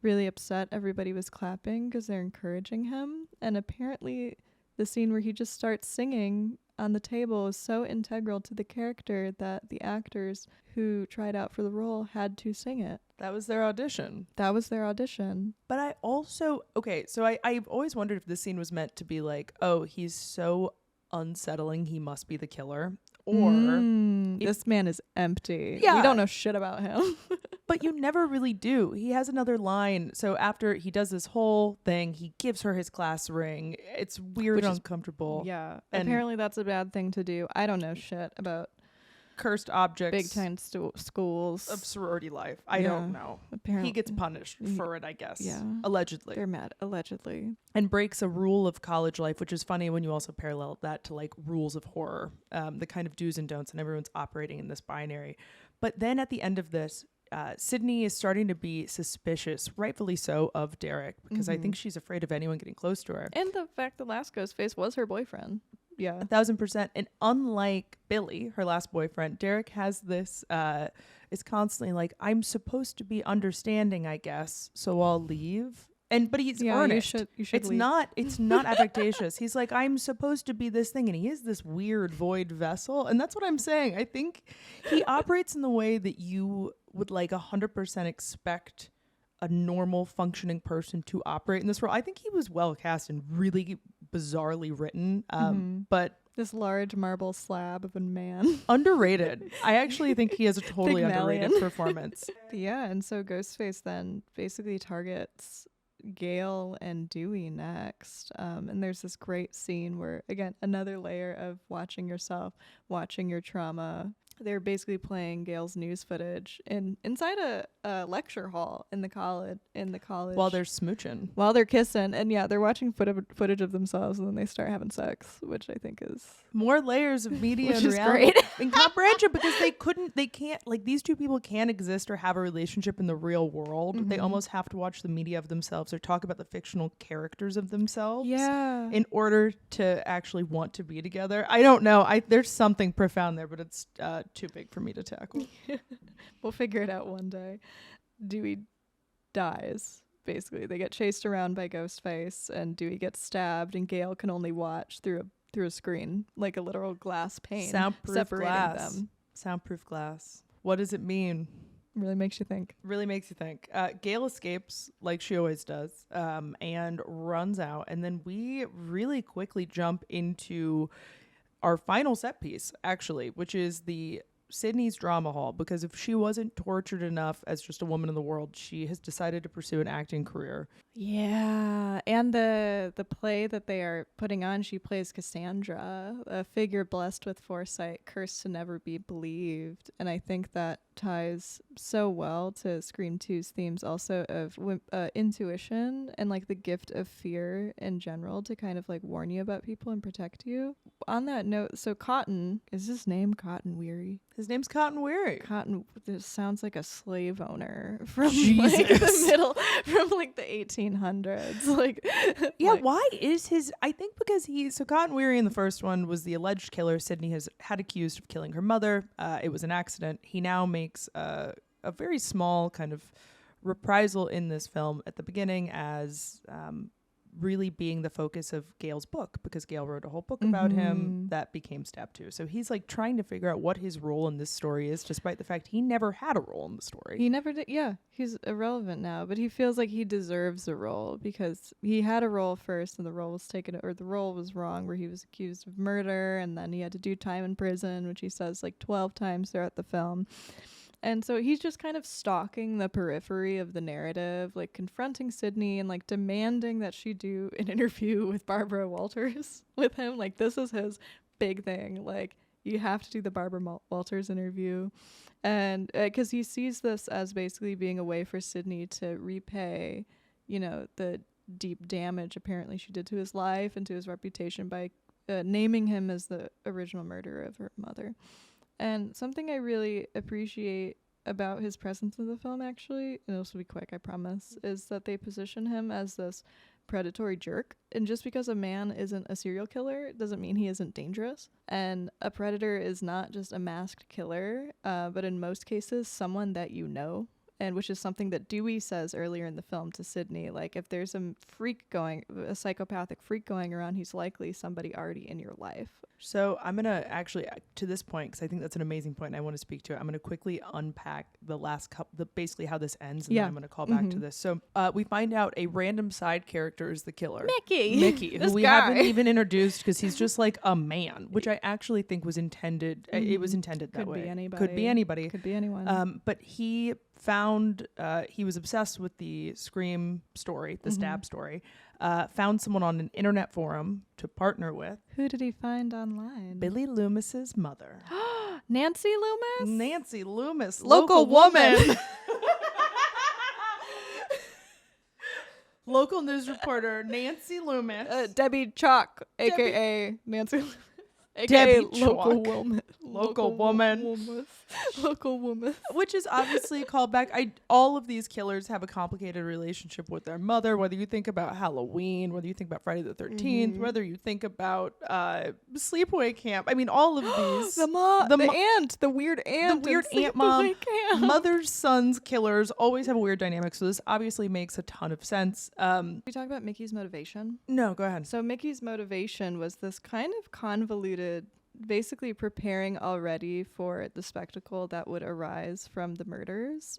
really upset everybody was clapping because they're encouraging him. And apparently the scene where he just starts singing on the table is so integral to the character that the actors who tried out for the role had to sing it. That was their audition. But I also, I've always wondered if this scene was meant to be like, oh, he's so unsettling, he must be the killer. Or this man is empty. Yeah. We don't know shit about him. But you never really do. He has another line. So after he does this whole thing, he gives her his class ring. It's weird and uncomfortable. Yeah. And apparently that's a bad thing to do. I don't know shit about cursed objects, big time schools of sorority life. I don't know. Apparently he gets punished for it, I guess. Yeah, allegedly. They're mad, allegedly, and breaks a rule of college life, which is funny when you also parallel that to like rules of horror, the kind of do's and don'ts, and everyone's operating in this binary. But then at the end of this, Sydney is starting to be suspicious, rightfully so, of Derek because I think she's afraid of anyone getting close to her. And the fact the last Ghostface was her boyfriend. Yeah. 1,000%. And unlike Billy, her last boyfriend, Derek has this, is constantly like, I'm supposed to be understanding, I guess, so I'll leave. But he's earnest. You should it's leave. not affectatious. He's like, I'm supposed to be this thing. And he is this weird void vessel. And that's what I'm saying. I think he operates in the way that you would like 100% expect a normal functioning person to operate in this role. I think he was well cast and really bizarrely written, but this large marble slab of a man. Underrated. I actually think he has a totally underrated performance. Yeah, and so Ghostface then basically targets Gail and Dewey next. And there's this great scene where, again, another layer of watching yourself, watching your trauma. They're basically playing Gail's news footage inside a lecture hall in the college. While they're smooching. While they're kissing. And yeah, they're watching footage of themselves and then they start having sex, which I think is... More layers of media which and is reality great. and comprehension because they can't, like these two people can't exist or have a relationship in the real world. They almost have to watch the media of themselves or talk about the fictional characters of themselves in order to actually want to be together. I don't know. There's something profound there, but it's too big for me to tackle. We'll figure it out one day. Dewey dies. Basically, they get chased around by Ghostface, and Dewey gets stabbed, and Gail can only watch through a screen, like a literal glass pane, separating them. Soundproof glass. What does it mean? Really makes you think. Gail escapes like she always does, and runs out, and then we really quickly jump into our final set piece, actually, which is the Sydney's drama hall, because if she wasn't tortured enough as just a woman in the world, she has decided to pursue an acting career. Yeah, and the play that they are putting on, she plays Cassandra, a figure blessed with foresight, cursed to never be believed. And I think that ties so well to Scream 2's themes also of intuition and like the gift of fear in general to kind of like warn you about people and protect you. On that note, so Cotton, is his name Cotton Weary? His name's Cotton Weary. Cotton, this sounds like a slave owner from like Jesus. the middle, from like the 1800s. Like, Yeah, like- why is his... I think because so Cotton Weary in the first one was the alleged killer. Sydney has had accused of killing her mother. It was an accident. He now makes a very small kind of reprisal in this film at the beginning as really being the focus of Gail's book, because Gail wrote a whole book about him that became Stab 2. So he's like trying to figure out what his role in this story is, despite the fact he never had a role in the story. He never did. Yeah, he's irrelevant now, but he feels like he deserves a role because he had a role first, and the role was taken, or the role was wrong, where he was accused of murder, and then he had to do time in prison, which he says like 12 times throughout the film. And so he's just kind of stalking the periphery of the narrative, like confronting Sydney and like demanding that she do an interview with Barbara Walters with him. Like, this is his big thing. Like, you have to do the Barbara Walters interview. And because he sees this as basically being a way for Sydney to repay, you know, the deep damage apparently she did to his life and to his reputation by naming him as the original murderer of her mother. And something I really appreciate about his presence in the film, actually, and this will be quick, I promise, is that they position him as this predatory jerk. And just because a man isn't a serial killer doesn't mean he isn't dangerous. And a predator is not just a masked killer, but in most cases, someone that you know. And which is something that Dewey says earlier in the film to Sydney. Like, if there's a psychopathic freak going around, he's likely somebody already in your life. So I'm going to actually, to this point, because I think that's an amazing point and I want to speak to it, I'm going to quickly unpack the last couple, basically how this ends, and then I'm going to call back to this. So we find out a random side character is the killer. Mickey, who we haven't even introduced, because he's just like a man, which I actually think was intended, it was intended that way. Could be anybody. Could be anyone. But he found, he was obsessed with the Scream story, the Stab story, found someone on an internet forum to partner with. Who did he find online? Billy Loomis's mother. Nancy Loomis? Nancy Loomis, Local woman. Local news reporter Nancy Loomis. Debbie Chalk, a.k.a. Nancy Loomis. AKA Debbie local Chalk. woman. Local woman. Local woman. Which is obviously a callback. All of these killers have a complicated relationship with their mother, whether you think about Halloween, whether you think about Friday the 13th, whether you think about Sleepaway Camp. I mean, all of these. The aunt, the weird aunt. The weird aunt mom. Mother's sons killers always have a weird dynamic, so this obviously makes a ton of sense. We talk about Mickey's motivation. No, go ahead. So Mickey's motivation was this kind of convoluted, basically preparing already for the spectacle that would arise from the murders,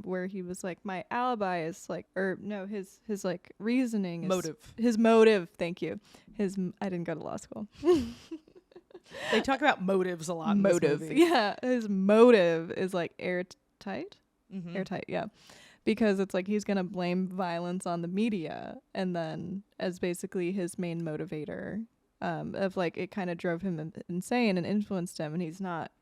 where he was like, my alibi is like, or no, his like reasoning is his motive. Thank you. I didn't go to law school. They talk about motives a lot. Motive. In this movie. Yeah. His motive is like airtight. Airtight. Yeah. Because it's like he's going to blame violence on the media, and then as basically his main motivator, of like it kind of drove him insane and influenced him, and he's not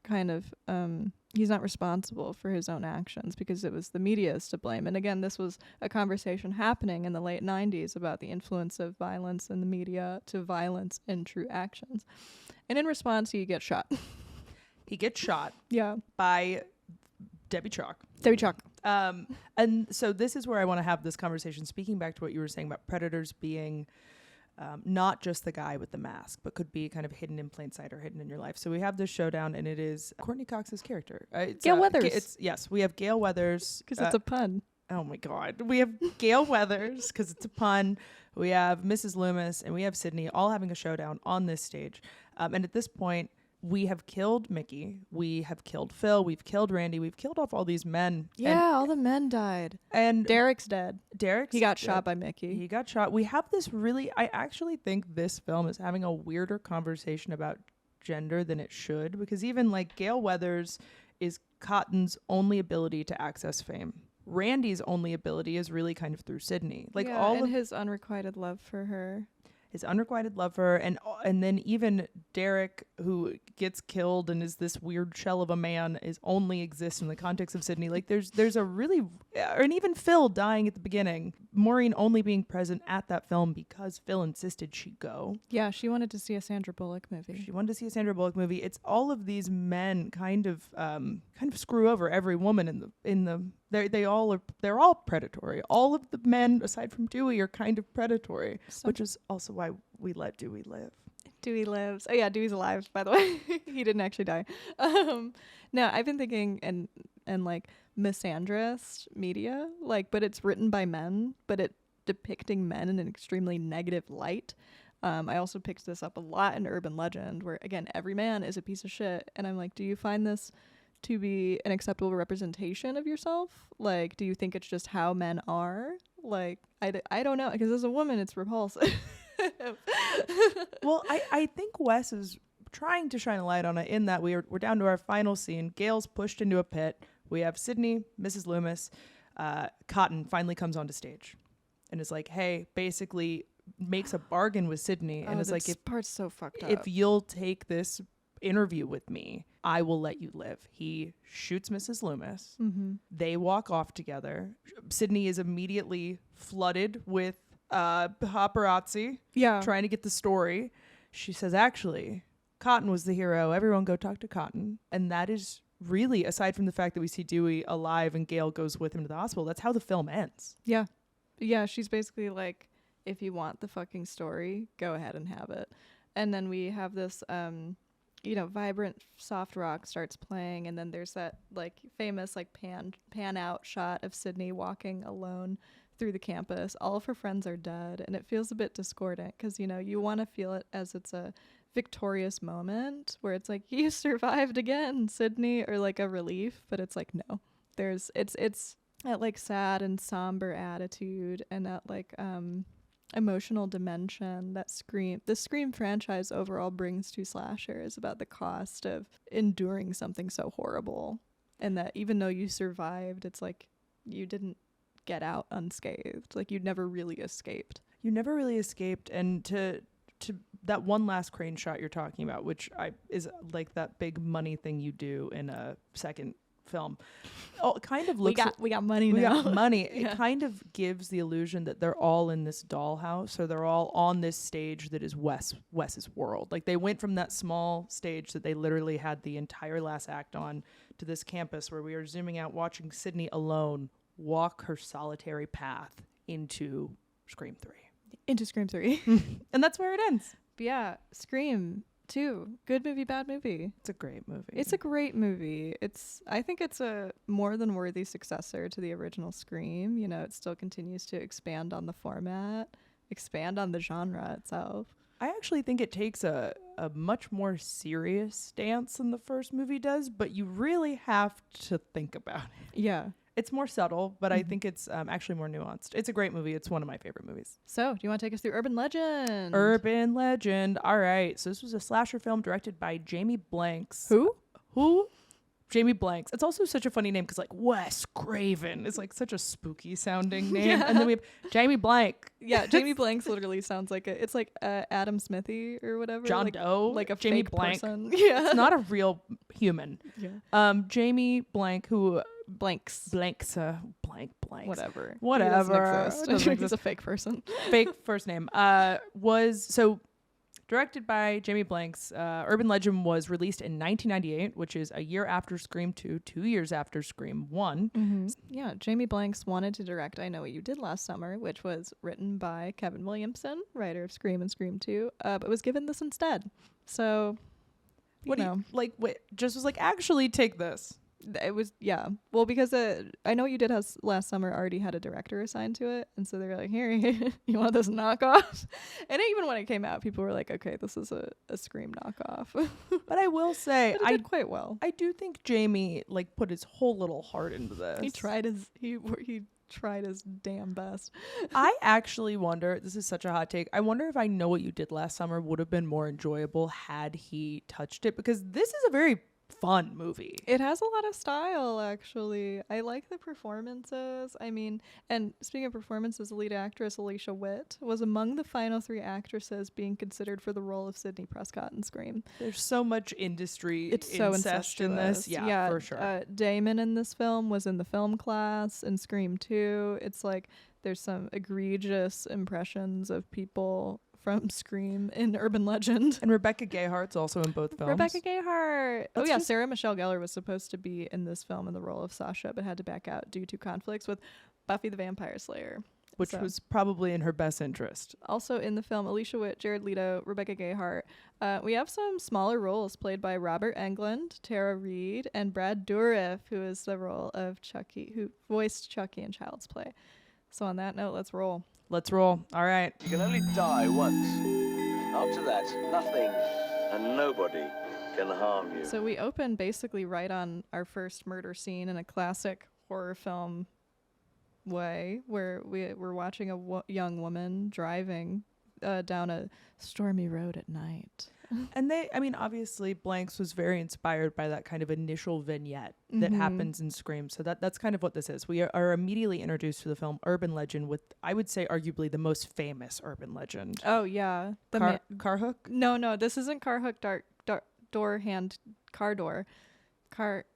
responsible for his own actions because it was the media's to blame. And again, this was a conversation happening in the late 90s about the influence of violence in the media to violence in true actions. And in response, he gets shot. He gets shot. Yeah. By Debbie Chalk. Debbie Chalk. And so this is where I want to have this conversation, speaking back to what you were saying about predators being not just the guy with the mask, but could be kind of hidden in plain sight or hidden in your life. So we have this showdown, and it is Courtney Cox's character. Gail Weathers. Yes, we have Gail Weathers. Because it's a pun. Oh my God. We have Gail Weathers, because it's a pun. We have Mrs. Loomis, and we have Sydney all having a showdown on this stage. And at this point, we have killed Mickey. We have killed Phil. We've killed Randy. We've killed off all these men. Yeah, all the men died. And Derek's dead. He got shot by Mickey. He got shot. We have this I actually think this film is having a weirder conversation about gender than it should, because even like Gail Weathers is Cotton's only ability to access fame. Randy's only ability is really kind of through Sydney. Like yeah, all and of his unrequited love for her. his unrequited love for her, and then even Derek, who gets killed and is this weird shell of a man, is only exists in the context of Sydney. Like there's a really, and even Phil dying at the beginning, Maureen only being present at that film because Phil insisted she go. Yeah, she wanted to see a Sandra Bullock movie. She wanted to see a Sandra Bullock movie. It's all of these men kind of screw over every woman they're all predatory. All of the men aside from Dewey are kind of predatory, which is also why we let Dewey live. Dewey lives. Oh yeah, Dewey's alive, by the way. He didn't actually die. No, I've been thinking and like misandrist media, like, but it's written by men, but it depicting men in an extremely negative light. I also picked this up a lot in Urban Legend, where again every man is a piece of shit, and I'm like, do you find this to be an acceptable representation of yourself? Like, do you think it's just how men are? Like, I don't know, because as a woman it's repulsive. Well, I think Wes is trying to shine a light on it in that we're down to our final scene. Gail's pushed into a pit. We have Sydney, Mrs. Loomis, Cotton finally comes onto stage and is like, hey, basically makes a bargain with Sydney and is like, if part's so fucked up. If you'll take this interview with me, I will let you live. He shoots Mrs. Loomis. Mm-hmm. They walk off together. Sydney is immediately flooded with paparazzi trying to get the story. She says, actually, Cotton was the hero. Everyone go talk to Cotton. And that is really, aside from the fact that we see Dewey alive and Gail goes with him to the hospital, that's how the film ends. Yeah. Yeah, she's basically like, if you want the fucking story, go ahead and have it. And then we have this vibrant soft rock starts playing, and then there's that like famous like pan out shot of Sydney walking alone through the campus. All of her friends are dead, and it feels a bit discordant because you want to feel it as it's a victorious moment where it's like, you survived again, Sydney, or like a relief, but it's like, no, it's that like sad and somber attitude and that like emotional dimension that the Scream franchise overall brings to slashers about the cost of enduring something so horrible, and that even though you survived, it's like you didn't get out unscathed. Like you never really escaped. And to that one last crane shot you're talking about, which is like that big money thing you do in a second film. Oh, it kind of looks we got money now. We got money. Yeah. It kind of gives the illusion that they're all in this dollhouse, or they're all on this stage that is Wes's world. Like they went from that small stage that they literally had the entire last act on to this campus where we are zooming out watching Sydney alone walk her solitary path into Scream 3. And that's where it ends. But yeah, Scream 2, good movie, bad movie. It's a great movie. It's a great movie. I think it's a more than worthy successor to the original Scream. It still continues to expand on the format, expand on the genre itself. I actually think it takes a much more serious stance than the first movie does, but you really have to think about it. Yeah. It's more subtle, but I think it's actually more nuanced. It's a great movie. It's one of my favorite movies. So, do you want to take us through Urban Legend? Urban Legend. All right. So this was a slasher film directed by Jamie Blanks. Who? Jamie Blanks. It's also such a funny name because like Wes Craven is like such a spooky sounding name. And then we have Jamie Blank. Yeah, Jamie Blanks literally sounds like it's like Adam Smithy or whatever. John like, Doe. Like a Jamie fake Blank. person. Yeah. It's not a real human. Yeah. Jamie Blank, who Blanks. Blanks. Whatever. Whatever. He doesn't It doesn't exist. He's a fake person. Fake first name. Was so directed by Jamie Blanks. Urban Legend was released in 1998, which is a year after Scream 2, 2 years after Scream 1. Mm-hmm. Yeah, Jamie Blanks wanted to direct I Know What You Did Last Summer, which was written by Kevin Williamson, writer of Scream and Scream 2, but was given this instead. So, What do you like? Wait, just was like, actually take this. It was, yeah. Well, because I Know What You Did Last Summer already had a director assigned to it. And so they were like, here, you want this knockoff? And even when it came out, people were like, okay, this is a Scream knockoff. But I will say, I did quite well. I do think Jamie like put his whole little heart into this. He tried his damn best. I actually wonder, this is such a hot take, I wonder if I Know What You Did Last Summer would have been more enjoyable had he touched it, because this is a very fun movie. It has a lot of style, actually. I like the performances. I mean, and speaking of performances, the lead actress, Alicia Witt, was among the final 3 actresses being considered for the role of Sidney Prescott in Scream. There's so much industry It's so incest in this. incestuous. Yeah, for sure. Damon in this film was in the film class in Scream 2. It's like there's some egregious impressions of people from Scream in Urban Legend. And Rebecca Gayheart's also in both films. Rebecca Gayheart. That's just- Sarah Michelle Gellar was supposed to be in this film in the role of Sasha, but had to back out due to conflicts with Buffy the Vampire Slayer. Which was probably in her best interest. Also in the film, Alicia Witt, Jared Leto, Rebecca Gayheart. We have some smaller roles played by Robert Englund, Tara Reid, and Brad Dourif, who is the role of Chucky, who voiced Chucky in Child's Play. So on that note, let's roll. Let's roll. All right. You can only die once. After that, nothing and nobody can harm you. So we open basically right on our first murder scene in a classic horror film way, where we're watching a young woman driving down a stormy road at night. And obviously Blanks was very inspired by that kind of initial vignette that happens in Scream. So that's kind of what this is. We are immediately introduced to the film Urban Legend with, I would say, arguably the most famous urban legend. Oh, yeah. Car hook? No, this isn't car hook, door hand, car door. Car...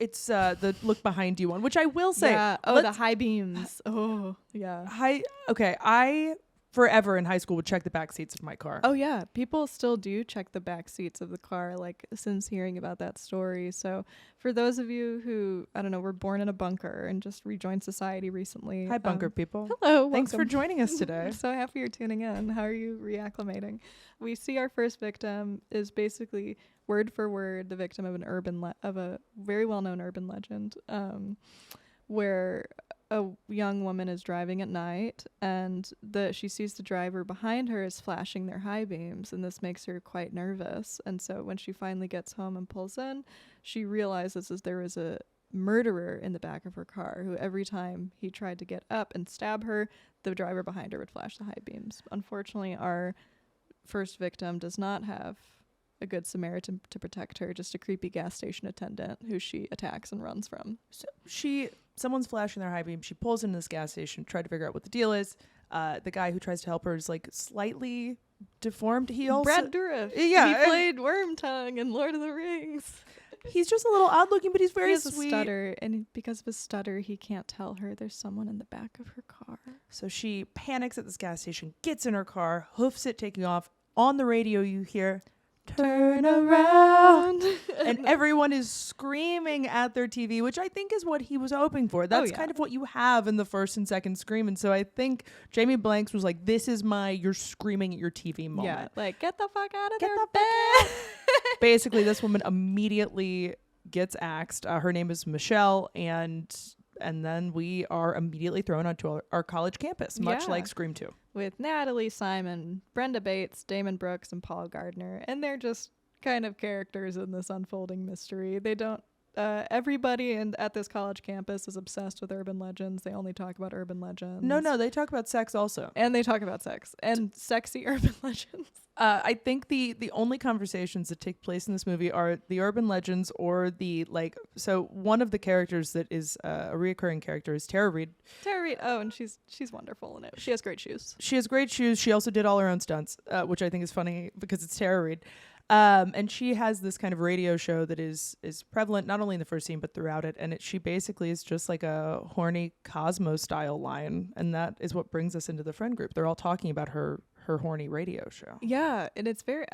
It's the look behind you one, which I will say. Yeah. Oh, the high beams. Oh, yeah. I forever in high school would check the back seats of my car. Oh, yeah. People still do check the back seats of the car, like, since hearing about that story. So for those of you who, I don't know, were born in a bunker and just rejoined society recently. Hi, bunker people. Hello. Thanks for welcome. joining us today. I'm so happy you're tuning in. How are you reacclimating? We see our first victim is basically word for word the victim of of a very well-known urban legend, where a young woman is driving at night and she sees the driver behind her is flashing their high beams, and this makes her quite nervous. And so when she finally gets home and pulls in, she realizes that there is a murderer in the back of her car who every time he tried to get up and stab her, the driver behind her would flash the high beams. Unfortunately, our first victim does not have a good Samaritan to protect her, just a creepy gas station attendant who she attacks and runs from. So someone's flashing their high beam. She pulls into this gas station, try to figure out what the deal is. The guy who tries to help her is like slightly deformed. Brad Dourif. Yeah, he played Wormtongue in Lord of the Rings. He's just a little odd looking, but he's very he has sweet. A stutter, and because of his stutter, he can't tell her there's someone in the back of her car. So she panics at this gas station, gets in her car, hoofs it, taking off. On the radio, you hear, "Turn around," and everyone is screaming at their TV, which I think is what he was hoping for. That's kind of what you have in the first and second Scream, and so I think Jamie Blanks was like, "This is my you're screaming at your TV moment." Yeah, like get the fuck out of Get their the bed. Basically, this woman immediately gets axed. Her name is Michelle, and then we are immediately thrown onto our college campus, much like Scream 2. With Natalie Simon, Brenda Bates, Damon Brooks, and Paul Gardner. And they're just kind of characters in this unfolding mystery. They don't... everybody at this college campus is obsessed with urban legends. They only talk about urban legends. No, they talk about sex also. And they talk about sex. And sexy urban legends. I think the only conversations that take place in this movie are the urban legends or the, like... So one of the characters that is a reoccurring character is Tara Reid. Tara Reid. Oh, and she's wonderful in it. She has great shoes. She has great shoes. She also did all her own stunts, which I think is funny because it's Tara Reid. And she has this kind of radio show that is prevalent not only in the first scene but throughout it, and she basically is just like a horny Cosmo style line, and that is what brings us into the friend group. They're all talking about her horny radio show. Yeah, and it's very...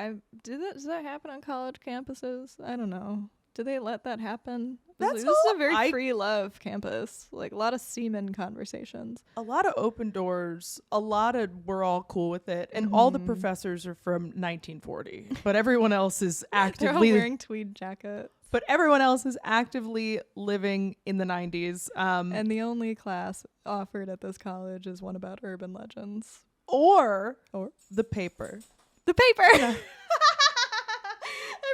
does that happen on college campuses? I don't know. Do they let that happen? This is a very free love campus. Like a lot of semen conversations. A lot of open doors. A lot of we're all cool with it. And all the professors are from 1940. But everyone else is actively... They're all wearing tweed jackets. But everyone else is actively living in the 90s. And the only class offered at this college is one about urban legends. Or the paper. The paper! I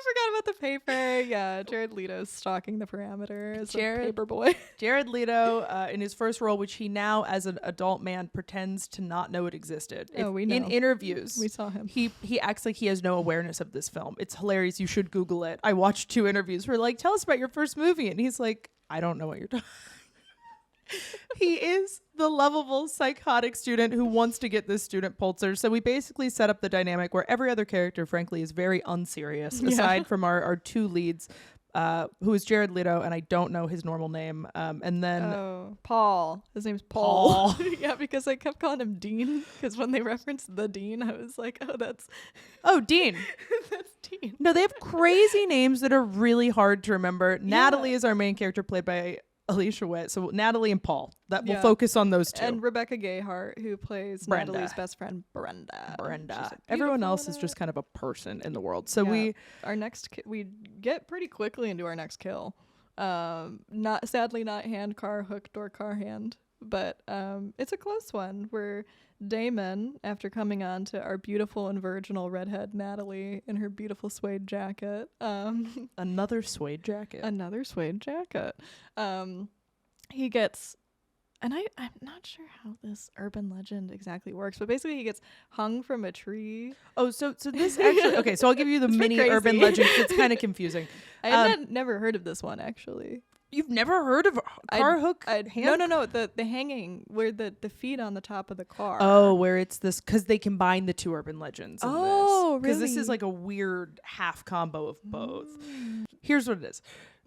forgot at the paper. Yeah, Jared Leto's stalking the parameter as a paper boy. Jared Leto, in his first role, which he now, as an adult man, pretends to not know it existed. We know. In interviews, We saw him. He acts like he has no awareness of this film. It's hilarious. You should Google it. I watched 2 interviews where like, tell us about your first movie, and he's like, I don't know what you're talking. He is the lovable psychotic student who wants to get this student Pulitzer. So we basically set up the dynamic where every other character, frankly, is very unserious, aside from our 2 leads, who is Jared Leto, and I don't know his normal name. And then Paul. His name's Paul. Yeah, because I kept calling him Dean, because when they referenced the Dean, I was like, Dean. that's Dean. No, they have crazy names that are really hard to remember. Natalie is our main character, played by Alicia Witt. So Natalie and Paul. We'll focus on those 2. And Rebecca Gayheart, who plays Brenda. Natalie's best friend, Brenda. Everyone else is just kind of a person in the world. So we get pretty quickly into our next kill. Sadly not hand car, hook door car hand, but it's a close one where Damon, after coming on to our beautiful and virginal redhead Natalie in her beautiful suede jacket, another suede jacket, he gets, and I'm not sure how this urban legend exactly works, but basically he gets hung from a tree. Oh, so this actually, okay, so I'll give you the mini urban legend. It's kind of confusing. I had never heard of this one, actually. You've never heard of car hook? No. The hanging where the feet on the top of the car. Oh, where it's this, because they combine the 2 urban legends. Oh, because really? this is like a weird half combo of both. Here's what it is.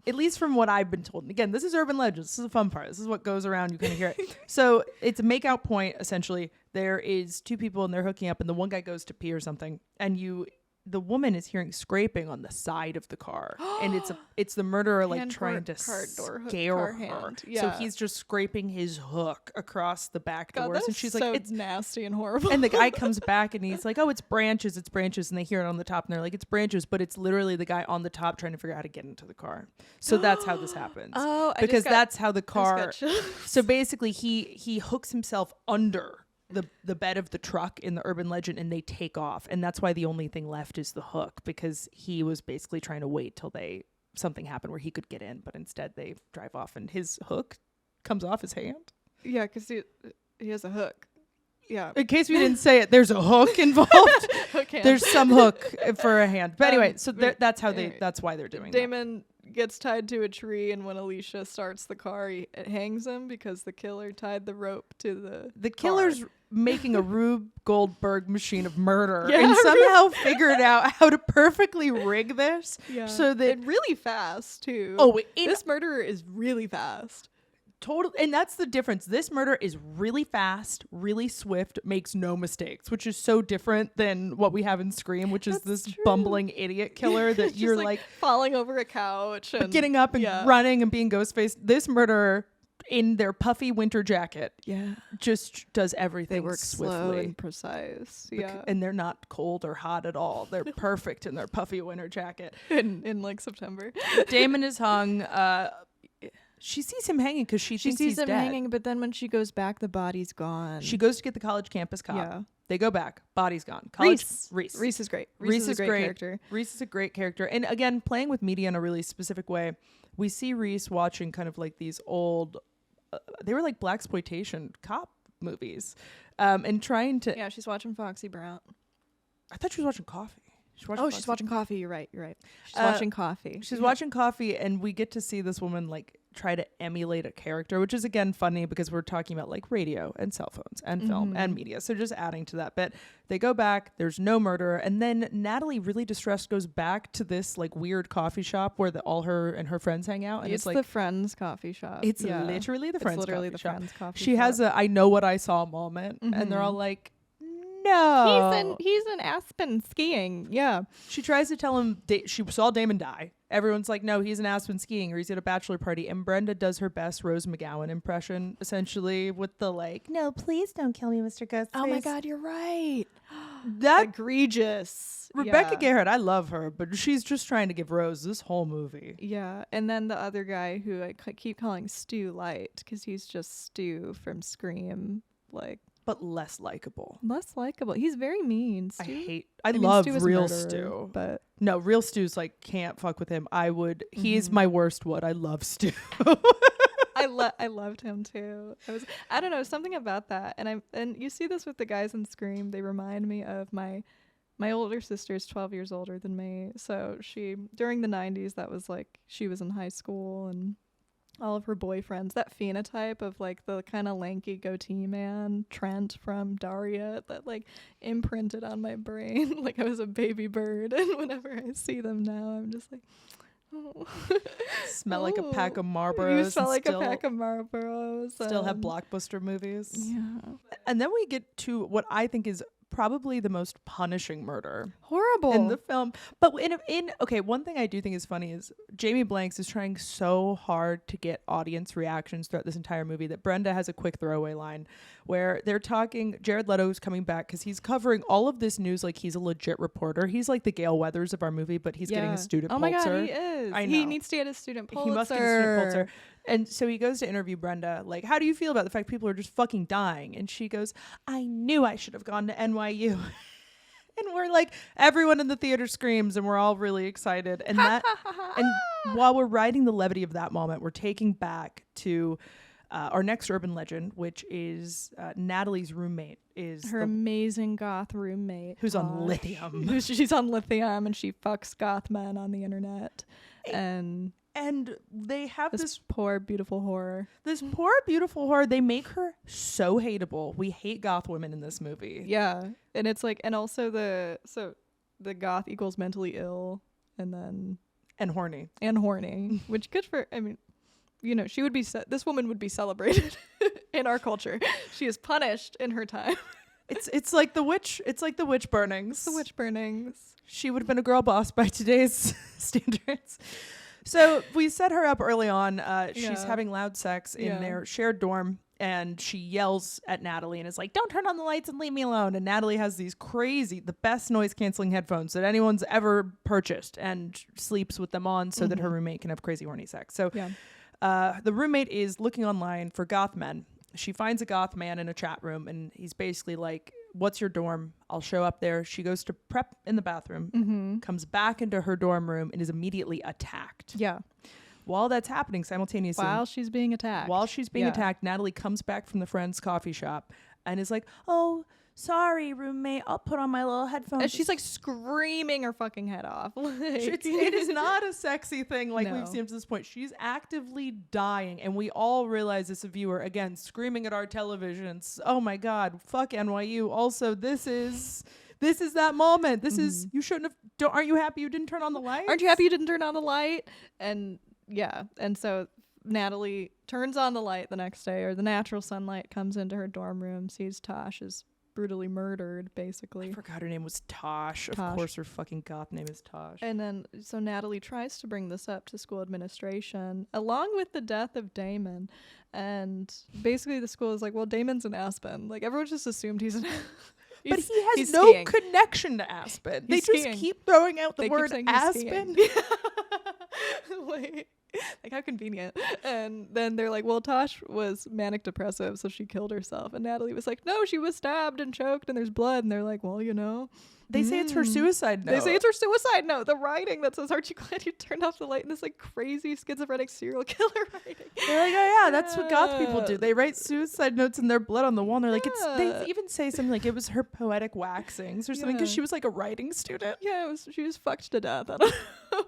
At least from what I've been told. And again, this is urban legends. This is the fun part. This is what goes around. You kind of hear it. So it's a make-out point, essentially. There is 2 people and they're hooking up, and the one guy goes to pee or something, and the woman is hearing scraping on the side of the car, and it's the murderer trying to scare her. Yeah. So he's just scraping his hook across the back doors, and she's like, "It's nasty and horrible." And the guy comes back and he's like, "Oh, it's branches, and they hear it on the top, and they're like, "It's branches," but it's literally the guy on the top trying to figure out how to get into the car. So that's how this happens. Because that's how the car. So basically, he hooks himself under the bed of the truck in the urban legend, and they take off, and that's why the only thing left is the hook, because he was basically trying to wait till something happened where he could get in, but instead they drive off and his hook comes off his hand. Yeah, because he has a hook. Yeah. In case we didn't say it, there's a hook involved. There's some hook for a hand. But anyway, so that's why they're doing Damon gets tied to a tree, and when Alicia starts the car, it hangs him because the killer tied the rope to the killer's making a Rube Goldberg machine of murder and somehow figured out how to perfectly rig this so that and really fast too. This murderer is really fast. Total, and that's the difference. This murder is really fast, really swift, makes no mistakes, which is so different than what we have in Scream, which is this bumbling idiot killer that you're like falling over a couch and getting up and running and being Ghostface. This murderer, in their puffy winter jacket, just does everything. They work swiftly, slow and precise. And they're not cold or hot at all. They're perfect in their puffy winter jacket. In like September, Damon is hung. She sees him hanging because she thinks he's dead. She sees him hanging, but then when she goes back, the body's gone. She goes to get the college campus cop. Yeah. They go back. Body's gone. Reese is great. Reese is a great character. Reese is a great character. And again, playing with media in a really specific way. We see Reese watching kind of like these old, they were like blaxploitation cop movies. And trying to... Yeah, she's watching Foxy Brown. I thought she was watching Coffee. She's watching Coffee. You're right. She's watching Coffee. She's watching Coffee, and we get to see this woman like try to emulate a character, which is again funny because we're talking about like radio and cell phones and film and media. So just adding to that. But they go back, there's no murderer, and then Natalie, really distressed, goes back to this like weird coffee shop where all her and her friends hang out. And it's like the Friends coffee shop. It's literally the Friends literally coffee the shop. Friends coffee She shop. has a I know what I saw moment, and they're all like, no. He's in Aspen skiing. Yeah. She tries to tell him she saw Damon die. Everyone's like, no, he's in Aspen skiing or he's at a bachelor party. And Brenda does her best Rose McGowan impression, essentially, with the like, no, please don't kill me, Mr. Ghostface. Oh my God, you're right. That egregious. Rebecca Garrett, I love her, but she's just trying to give Rose this whole movie. Yeah. And then the other guy who I keep calling Stu Light because he's just Stu from Scream. Like, but less likable. Less likable. He's very mean. I Stu, mean, love Stu is real murderer, Stu, but No, real Stu's like, can't fuck with him. He's my worst would. I love Stu. I loved him too. I don't know, something about that. And you see this with the guys in Scream. They remind me of my older sister is 12 years older than me. So she, during the 90s, that was like, she was in high school, and all of her boyfriends, that phenotype of like the kind of lanky goatee man, Trent from Daria, that like imprinted on my brain like I was a baby bird. And whenever I see them now, I'm just like, oh. Smell like a pack of Marlboros. You smell like a pack of Marlboros. Still have blockbuster movies. Yeah. And then we get to what I think is probably the most punishing murder Horrible. in the film. But okay, one thing I do think is funny is Jamie Blanks is trying so hard to get audience reactions throughout this entire movie that Brenda has a quick throwaway line where they're talking, Jared Leto's coming back because he's covering all of this news like he's a legit reporter. He's like the Gale Weathers of our movie, but he's getting a student Pulitzer. Oh my God, he is. I know. He needs to get a student Pulitzer. He must get a student Pulitzer. And so he goes to interview Brenda, like, how do you feel about the fact people are just fucking dying? And she goes, I knew I should have gone to NYU. And we're like, everyone in the theater screams, and we're all really excited. And while we're riding the levity of that moment, we're taking back to our next urban legend, which is Natalie's roommate. Is her amazing goth roommate. Who's on lithium. She's on lithium, and she fucks goth men on the internet. And they have this poor, beautiful horror. They make her so hateable. We hate goth women in this movie. Yeah. And it's like, and also the goth equals mentally ill, and horny, which good for, I mean, you know, she would be, this woman would be celebrated in our culture. She is punished in her time. It's like the witch. It's like the witch burnings. The witch burnings. She would have been a girl boss by today's standards. So we set her up early on. She's having loud sex in their shared dorm, and she yells at Natalie and is like, don't turn on the lights and leave me alone. And Natalie has these the best noise canceling headphones that anyone's ever purchased, and sleeps with them on so that her roommate can have crazy horny sex. So the roommate is looking online for goth men. She finds a goth man in a chat room, and he's basically like, what's your dorm? I'll show up there. She goes to prep in the bathroom, comes back into her dorm room, and is immediately attacked. Yeah. While that's happening simultaneously. While she's being attacked, Natalie comes back from the friend's coffee shop and is like, oh, sorry, roommate, I'll put on my little headphones. And she's like screaming her fucking head off. It is not a sexy thing like we've seen to this point. She's actively dying, and we all realize as a viewer, again, screaming at our televisions, oh my God, fuck NYU. Also, this is that moment. This is, you shouldn't have, aren't you happy you didn't turn on the light? Aren't you happy you didn't turn on the light? And yeah, and so Natalie turns on the light the next day, or the natural sunlight comes into her dorm room, sees Tosh is brutally murdered, basically. I forgot her name was Tosh. Of course her fucking goth name is Tosh. And then so Natalie tries to bring this up to school administration along with the death of Damon, and basically the school is like, well, Damon's in Aspen. Like, everyone just assumed he's an but he has no skiing. Connection to Aspen. They just keep throwing out the word Aspen. Like, how convenient. And then they're like, well, Tosh was manic depressive, so she killed herself. And Natalie was like, no, she was stabbed and choked and there's blood. And they're like, well, you know. They say it's her suicide note. They say it's her suicide note. The writing that says, aren't you glad you turned off the light? And this like crazy schizophrenic serial killer writing. They're like, oh yeah, that's what goth people do. They write suicide notes in their blood on the wall. And they're like, they even say something like it was her poetic waxings or something because she was like a writing student. Yeah, she was fucked to death. I don't know.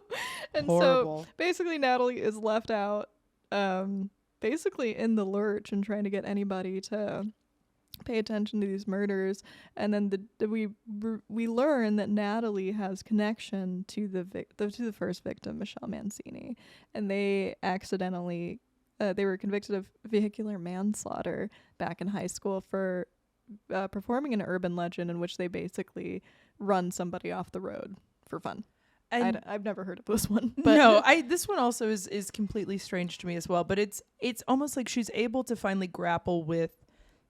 And horrible. So basically Natalie is left out basically in the lurch and trying to get anybody to pay attention to these murders. And then we learn that Natalie has connection to the first victim, Michelle Mancini, and they accidentally they were convicted of vehicular manslaughter back in high school for performing an urban legend in which they basically run somebody off the road for fun. I've never heard of this one. But no, this one also is completely strange to me as well. But it's almost like she's able to finally grapple with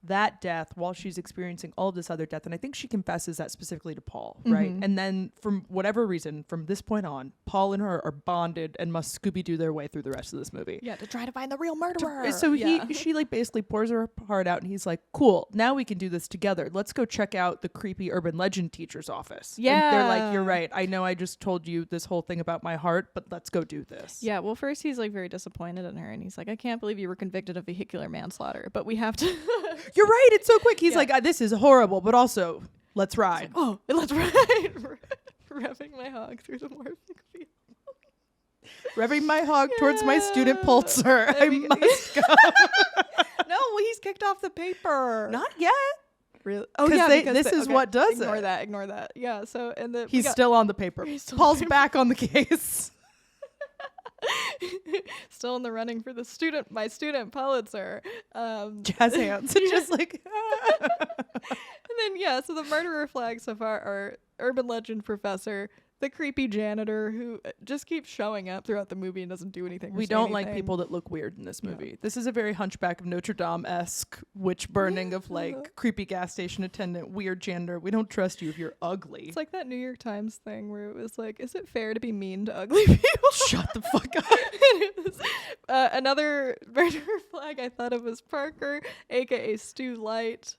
that death while she's experiencing all of this other death. And I think she confesses that specifically to Paul, right? And then from whatever reason, from this point on, Paul and her are bonded and must Scooby-Doo their way through the rest of this movie. Yeah, to try to find the real murderer. So she like basically pours her heart out, and he's like, cool, now we can do this together. Let's go check out the creepy urban legend teacher's office. Yeah. And they're like, you're right. I know I just told you this whole thing about my heart, but let's go do this. Yeah, well, first he's like very disappointed in her, and he's like, I can't believe you were convicted of vehicular manslaughter, but we have to. You're right. It's so quick. He's like, this is horrible, but also, let's ride. Oh, let's ride. Revving my hog through the morphing field. Revving my hog towards my student pulsar. I must go. No, he's kicked off the paper. Not yet. Really? Oh, yeah, because this is what does ignore it. Ignore that. Yeah, so, and then He's still on the paper. Paul's back on the case. Still in the running for my student Pulitzer. Jazz hands. Just like. And then, so the murderer flags so far are urban legend professor, the creepy janitor who just keeps showing up throughout the movie and doesn't do anything. We don't like people that look weird in this movie. This is a very Hunchback of Notre Dame-esque witch burning of like creepy gas station attendant, weird janitor. We don't trust you if you're ugly. It's like that New York Times thing where it was like, is it fair to be mean to ugly people? Shut the fuck up. It was, another murderer flag I thought of was Parker, aka Stu Light.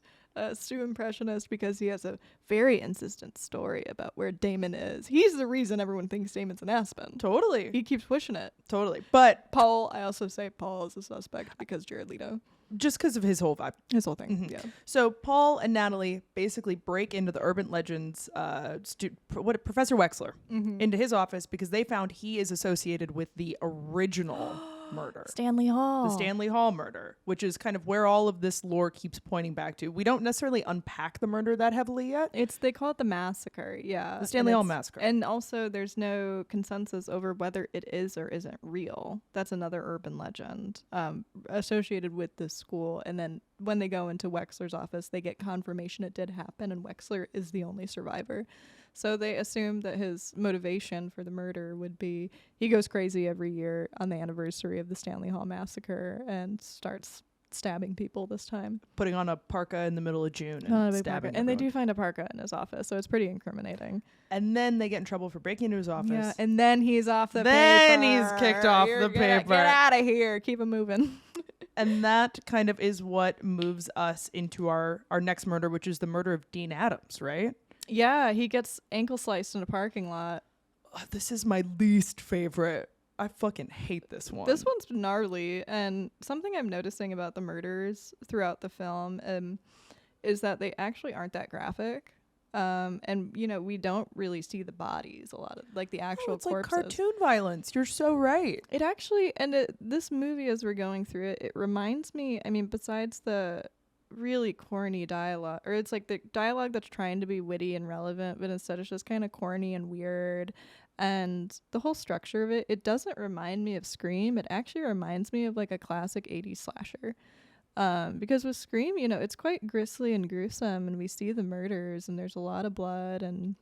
Stu Impressionist, because he has a very insistent story about where Damon is. He's the reason everyone thinks Damon's in Aspen. Totally. He keeps pushing it. Totally. But Paul, I also say Paul is a suspect because Jared Leto. Just because of his whole vibe. His whole thing, yeah. So Paul and Natalie basically break into the Urban Legends Professor Wexler into his office because they found he is associated with the original murder. Stanley Hall. The Stanley Hall murder, which is kind of where all of this lore keeps pointing back to. We don't necessarily unpack the murder that heavily yet. They call it the massacre, yeah. The Stanley Hall massacre. And also there's no consensus over whether it is or isn't real. That's another urban legend associated with this school. And then when they go into Wexler's office, they get confirmation it did happen, and Wexler is the only survivor. So they assume that his motivation for the murder would be he goes crazy every year on the anniversary of the Stanley Hall massacre and starts stabbing people this time. Putting on a parka in the middle of June and stabbing And they do find a parka in his office, so it's pretty incriminating. And then they get in trouble for breaking into his office. Yeah, and then he's off the paper. Then he's kicked off the paper. Get out of here. Keep him moving. And that kind of is what moves us into our next murder, which is the murder of Dean Adams, right? Yeah, he gets ankle sliced in a parking lot. This is my least favorite. I fucking hate this one. This one's gnarly, and something I'm noticing about the murders throughout the film is that they actually aren't that graphic. And we don't really see the bodies a lot of like the actual it's corpses. like cartoon violence. You're so right. It actually, this movie, as we're going through it, it reminds me, besides the really corny dialogue, or it's like the dialogue that's trying to be witty and relevant, but instead it's just kind of corny and weird, and the whole structure of it doesn't remind me of Scream. It actually reminds me of like a classic 80s slasher. Because with Scream, it's quite grisly and gruesome, and we see the murders, and there's a lot of blood, and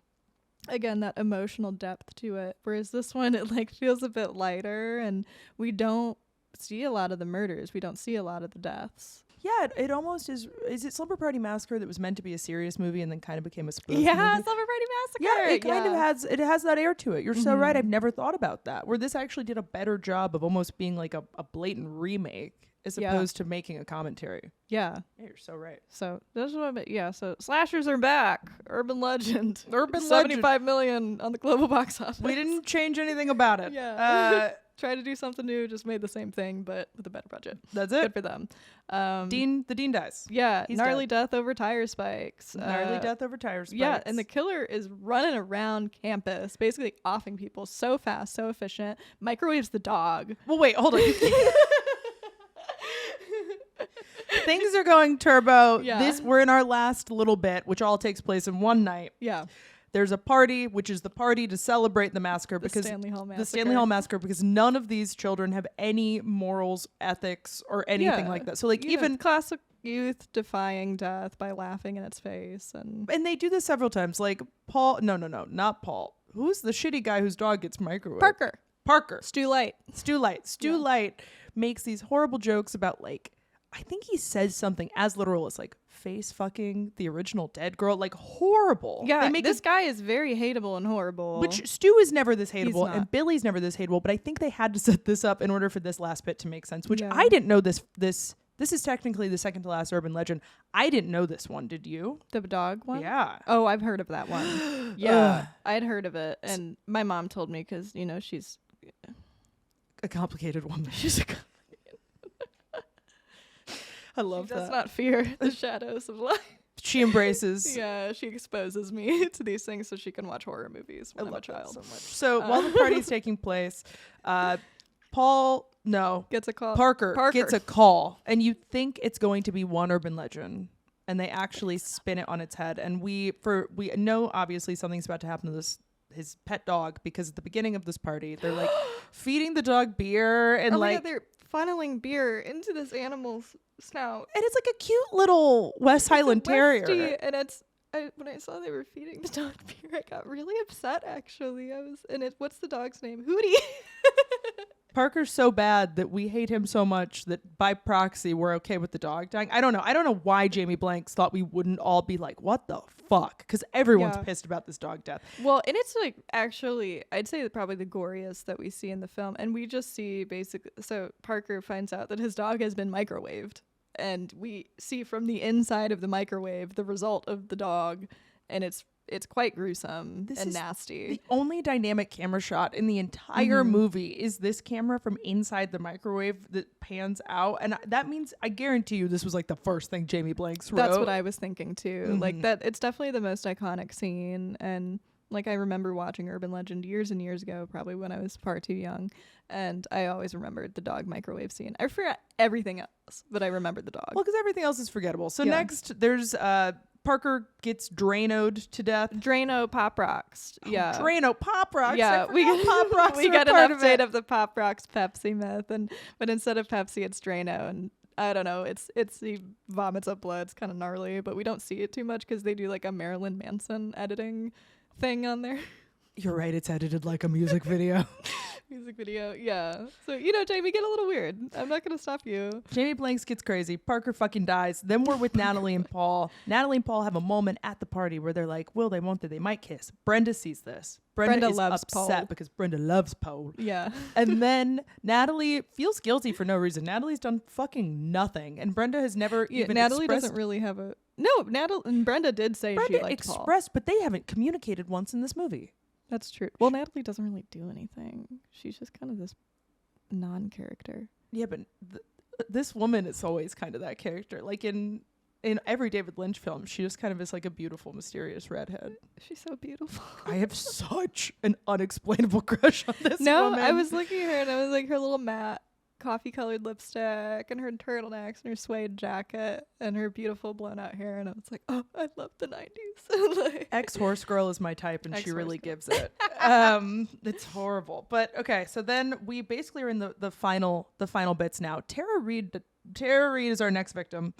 again, that emotional depth to it. Whereas this one, it like feels a bit lighter, and we don't see a lot of the murders. We don't see a lot of the deaths. Yeah, it almost is. Is it Slumber Party Massacre that was meant to be a serious movie and then kind of became a spoof movie? Slumber Party Massacre. Yeah, it kind of has that air to it. You're so right. I've never thought about that. Where this actually did a better job of almost being like a blatant remake as opposed to making a commentary. Yeah. You're so right. So that's what so slashers are back. Urban legend. 75 million on the global box office. We didn't change anything about it. Yeah. Try to do something new, just made the same thing, but with a better budget. That's it. Good for them. The Dean dies. Yeah. He's gnarly dead. death over tire spikes. Gnarly death over tire spikes. Yeah, and the killer is running around campus, basically offing people so fast, so efficient. Microwaves the dog. Well, wait, hold on. Things are going turbo. Yeah. We're in our last little bit, which all takes place in one night. Yeah. There's a party, which is the party to celebrate the massacre, The because Stanley Hall the Stanley Hall massacre, because none of these children have any morals, ethics, or anything like that. So like even classic youth defying death by laughing in its face, and they do this several times. Like Paul, no, not Paul. Who's the shitty guy whose dog gets microwaved? Parker. Stu Light. Stu Light makes these horrible jokes about like I think he says something as literal as like face fucking the original dead girl, like horrible. Yeah, They make this guy is very hateable and horrible. which Stu is never this hateable not. and Billy's never this hateable, but I think they had to set this up in order for this last bit to make sense, which Yeah. I didn't know this is technically the second to last urban legend. I didn't know this one. Did you? The dog one? Yeah. Oh, I've heard of that one. Yeah, I'd heard of it, and my mom told me because she's A complicated woman. She's a I love she does that. not fear the shadows of life. She embraces. Yeah, she exposes me to these things so she can watch horror movies when I'm a love that child. so much. So while the party's taking place, Gets a call. Parker gets a call, and you think it's going to be one urban legend, and they actually spin it on its head. And we know obviously something's about to happen to his pet dog, because at the beginning of this party they're like feeding the dog beer and they're funneling beer into this animal's snout. and it's like a cute little West Highland Terrier. And when I saw they were feeding the dog beer, I got really upset. Actually, what's the dog's name? Hootie. Parker's so bad that we hate him so much that by proxy we're okay with the dog dying. I don't know why Jamie Blanks thought we wouldn't all be like, what the fuck? Because everyone's Yeah. pissed about this dog death. Well, and it's like actually, I'd say that probably the goriest that we see in the film, and we just see basically. So Parker finds out that his dog has been microwaved, and we see from the inside of the microwave the result of the dog, and it's quite gruesome This and is nasty. The only dynamic camera shot in the entire movie is this camera from inside the microwave that pans out. And that means, I guarantee you, this was like the first thing Jamie Blanks wrote. That's what I was thinking too. Like that, it's definitely the most iconic scene. And like I remember watching Urban Legend years and years ago, probably when I was far too young. And I always remembered the dog microwave scene. I forgot everything else, but I remembered the dog. Well, because everything else is forgettable. So Yeah. next, there's Parker gets Drano'd to death. Drano Pop Rocks. Yeah. Drano Pop Rocks. Yeah, we got Pop Rocks. we are got an part of update it. of the Pop Rocks Pepsi myth, but instead of Pepsi, it's Drano, and I don't know, it's he vomits up blood. It's kind of gnarly, but we don't see it too much because they do like a Marilyn Manson editing thing on there. You're right. It's edited like a music video. Music video, yeah. So Jamie, get a little weird. I'm not gonna stop you. Jamie Blanks gets crazy. Parker fucking dies. Then we're with Natalie and Paul. Natalie and Paul have a moment at the party where they're like, will they, won't they? They might kiss. Brenda sees this. Brenda is loves upset Paul. because Brenda loves Paul. Yeah. And then Natalie feels guilty for no reason. Natalie's done fucking nothing. And Brenda has never even Natalie expressed. doesn't really have a no. Natalie and Brenda did say Brenda she liked Paul. expressed, but they haven't communicated once in this movie. That's true. Well, Natalie doesn't really do anything. She's just kind of this non-character. Yeah, but this woman is always kind of that character. Like in every David Lynch film, she just kind of is like a beautiful, mysterious redhead. She's so beautiful. I have such an unexplainable crush on this woman. I was looking at her and I was like, her little matte coffee-colored lipstick and her turtlenecks and her suede jacket and her beautiful blown-out hair, and I was like, oh, I love the 90s. Like, Ex-horse girl is my type, and she Ex-horse really girl. gives it. It's horrible. But okay, so then we basically are in the final bits now. Tara Reid is our next victim.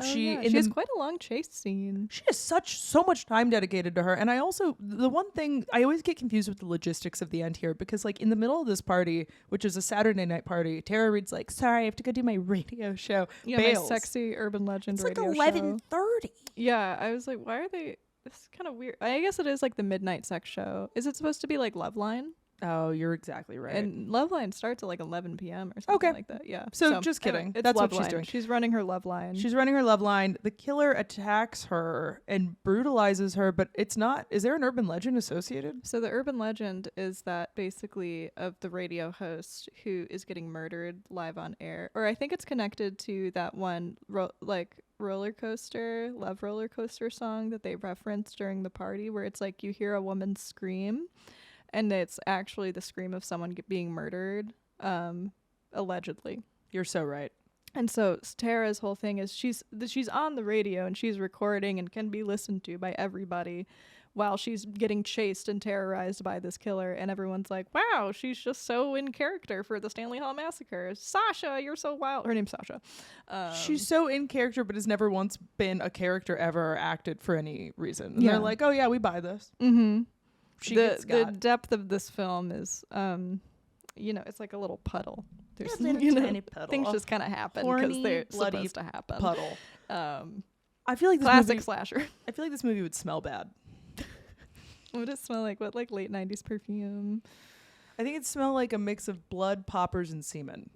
She has quite a long chase scene. She has so much time dedicated to her. And I also, the one thing, I always get confused with the logistics of the end here, because like in the middle of this party, which is a Saturday night party, Tara Reid's like, sorry, I have to go do my radio show. Yeah, Bails. my sexy urban legend It's like radio 11:30. Yeah, I was like, why are they? This is kind of weird. I guess it is like the midnight sex show. Is it supposed to be like Loveline? Oh, you're exactly right. And Loveline starts at like 11 p.m. or something Okay. like that. Yeah. So just kidding. It's That's what she's Loveline. doing. She's running her Loveline. She's running her love line. The killer attacks her and brutalizes her, but it's not. Is there an urban legend associated? So the urban legend is that basically of the radio host who is getting murdered live on air, or I think it's connected to that one love roller coaster song that they referenced during the party, where it's like you hear a woman scream, and it's actually the scream of someone being murdered, allegedly. You're so right. And so Tara's whole thing is she's on the radio and she's recording and can be listened to by everybody while she's getting chased and terrorized by this killer, and everyone's like, wow, she's just so in character for the Stanley Hall Massacre. Sasha, you're so wild. Her name's Sasha. She's so in character, but has never once been a character ever or acted for any reason. And they're like, oh yeah, we buy this. Mm-hmm. She gets the got. depth of this film is it's like a little puddle. There's A little tiny puddle. things just kind of happen Horny, because they're bloody supposed to happen. puddle. Um, I feel like this classic movie, slasher. I feel like this movie would smell bad. What would it smell like? What, like late 90s perfume? I think it smelled like a mix of blood, poppers, and semen.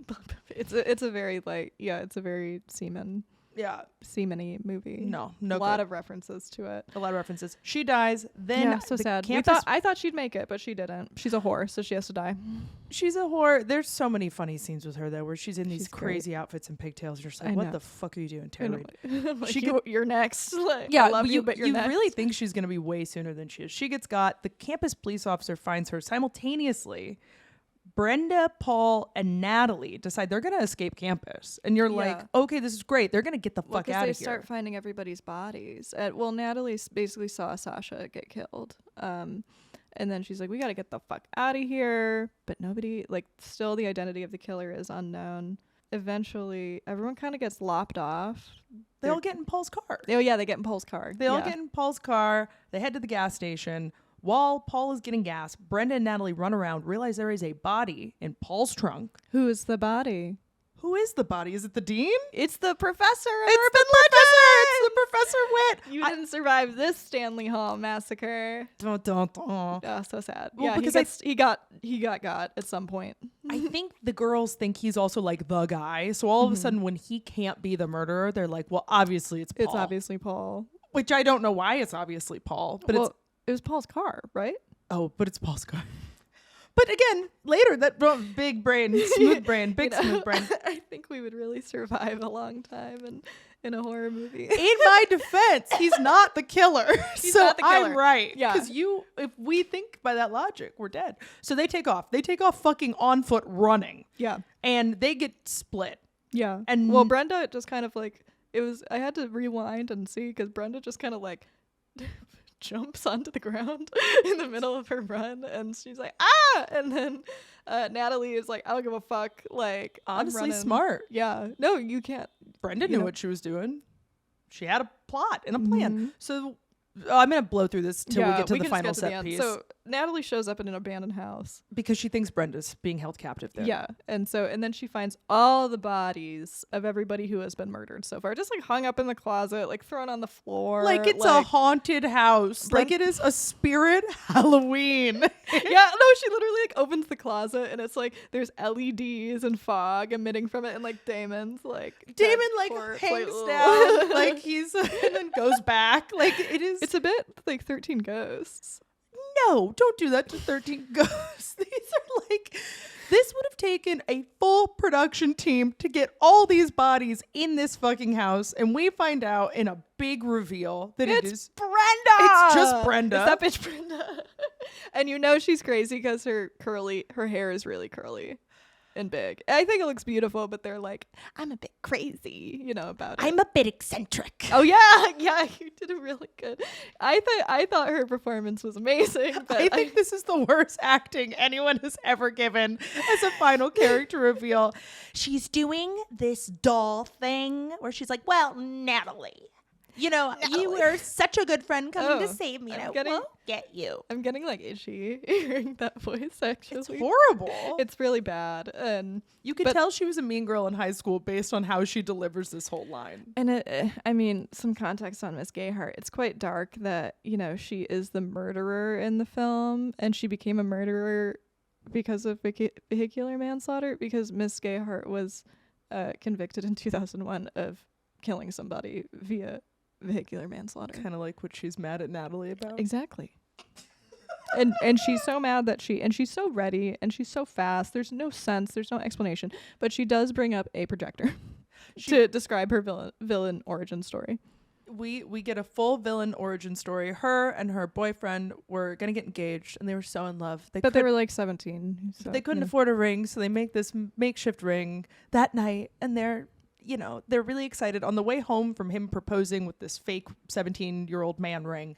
It's a very it's a very semen-y movie. No a lot of references to it. A lot of references. She dies. Then so the sad. Campus, I thought she'd make it, but she didn't. She's a whore, so she has to die. she's a whore. There's so many funny scenes with her though, where she's in these She's crazy outfits and pigtails. You're just like, I what know. the fuck are you doing, Tara Reid? I'm like, She you're next. Like, Yeah, I love you, but you're you next. really think she's gonna be way sooner than she is. She gets got. The campus police officer finds her simultaneously. Brenda, Paul, and Natalie decide they're gonna escape campus, and you're like, okay, this is great. They're gonna get the fuck out of here. They start finding everybody's bodies. Natalie basically saw Sasha get killed. And then she's like, we got to get the fuck out of here. But nobody, still the identity of the killer is unknown. Eventually, everyone kind of gets lopped off. They all get in Paul's car. Oh, yeah, they get in Paul's car. They all get in Paul's car. They head to the gas station. While Paul is getting gas, Brenda and Natalie run around, realize there is a body in Paul's trunk. Who is the body? Who is the body? Is it the dean? It's the professor. It's the professor. It's the Professor Witt. You didn't survive this Stanley Hall massacre. Dun, dun, dun. Oh, so sad. Well, Yeah, because he got at some point. I think the girls think he's also like the guy. So all of a sudden, when he can't be the murderer, they're like, well, obviously it's Paul. It's obviously Paul. Which I don't know why it's obviously Paul, but it was Paul's car, right? but it's Paul's car. But again, later, that big brain, smooth brain, smooth brain. I think we would really survive a long time in a horror movie. In my defense, he's not the killer. He's so not the killer. I'm right. Yeah. Because if we think by that logic, we're dead. So they take off. They take off fucking on foot running. Yeah. And they get split. Yeah. And Brenda just kind of I had to rewind and see because Brenda just kind of jumps onto the ground in the middle of her run and she's like, ah! And then Natalie is like, I don't give a fuck. Honestly, I'm smart. Yeah. No, you can't. Brenda knew what she was doing. She had a plot and a plan. So I'm going to blow through this till we get to the final set piece. So Natalie shows up in an abandoned house. Because she thinks Brenda's being held captive there. Yeah. And then she finds all the bodies of everybody who has been murdered so far. Just hung up in the closet, thrown on the floor. It's a haunted house. It is a spirit Halloween. Yeah, no, she literally opens the closet and it's there's LEDs and fog emitting from it and Damon's Damon hangs down he's and then goes back. It is. It's a bit 13 Ghosts. No, don't do that to 13 Ghosts. These are this would have taken a full production team to get all these bodies in this fucking house, and we find out in a big reveal that it's Brenda. It's just Brenda. It's that bitch Brenda. And she's crazy because her hair is really curly and big. I think it looks beautiful, but they're I'm a bit crazy, about it. I'm a bit eccentric. Oh yeah, you did it really good. I thought her performance was amazing. But I think this is the worst acting anyone has ever given as a final character reveal. She's doing this doll thing where she's like, well, Natalie, you were such a good friend coming to save me, and I won't get you. I'm getting itchy hearing that voice, actually. It's horrible. It's really bad. And you could tell she was a mean girl in high school based on how she delivers this whole line. And some context on Miss Gayheart. It's quite dark that, she is the murderer in the film, and she became a murderer because of vehicular manslaughter, because Miss Gayheart was convicted in 2001 of killing somebody via vehicular manslaughter. Kind of like what she's mad at Natalie about. Exactly. and she's so mad that she's so ready and she's so fast. There's no sense. There's no explanation. But she does bring up a projector to describe her villain origin story. We get a full villain origin story. Her and her boyfriend were gonna get engaged, and they were so in love. They were 17. So, they couldn't afford a ring, so they make this makeshift ring that night, and they're really excited. On the way home from him proposing with this fake 17-year-old man ring,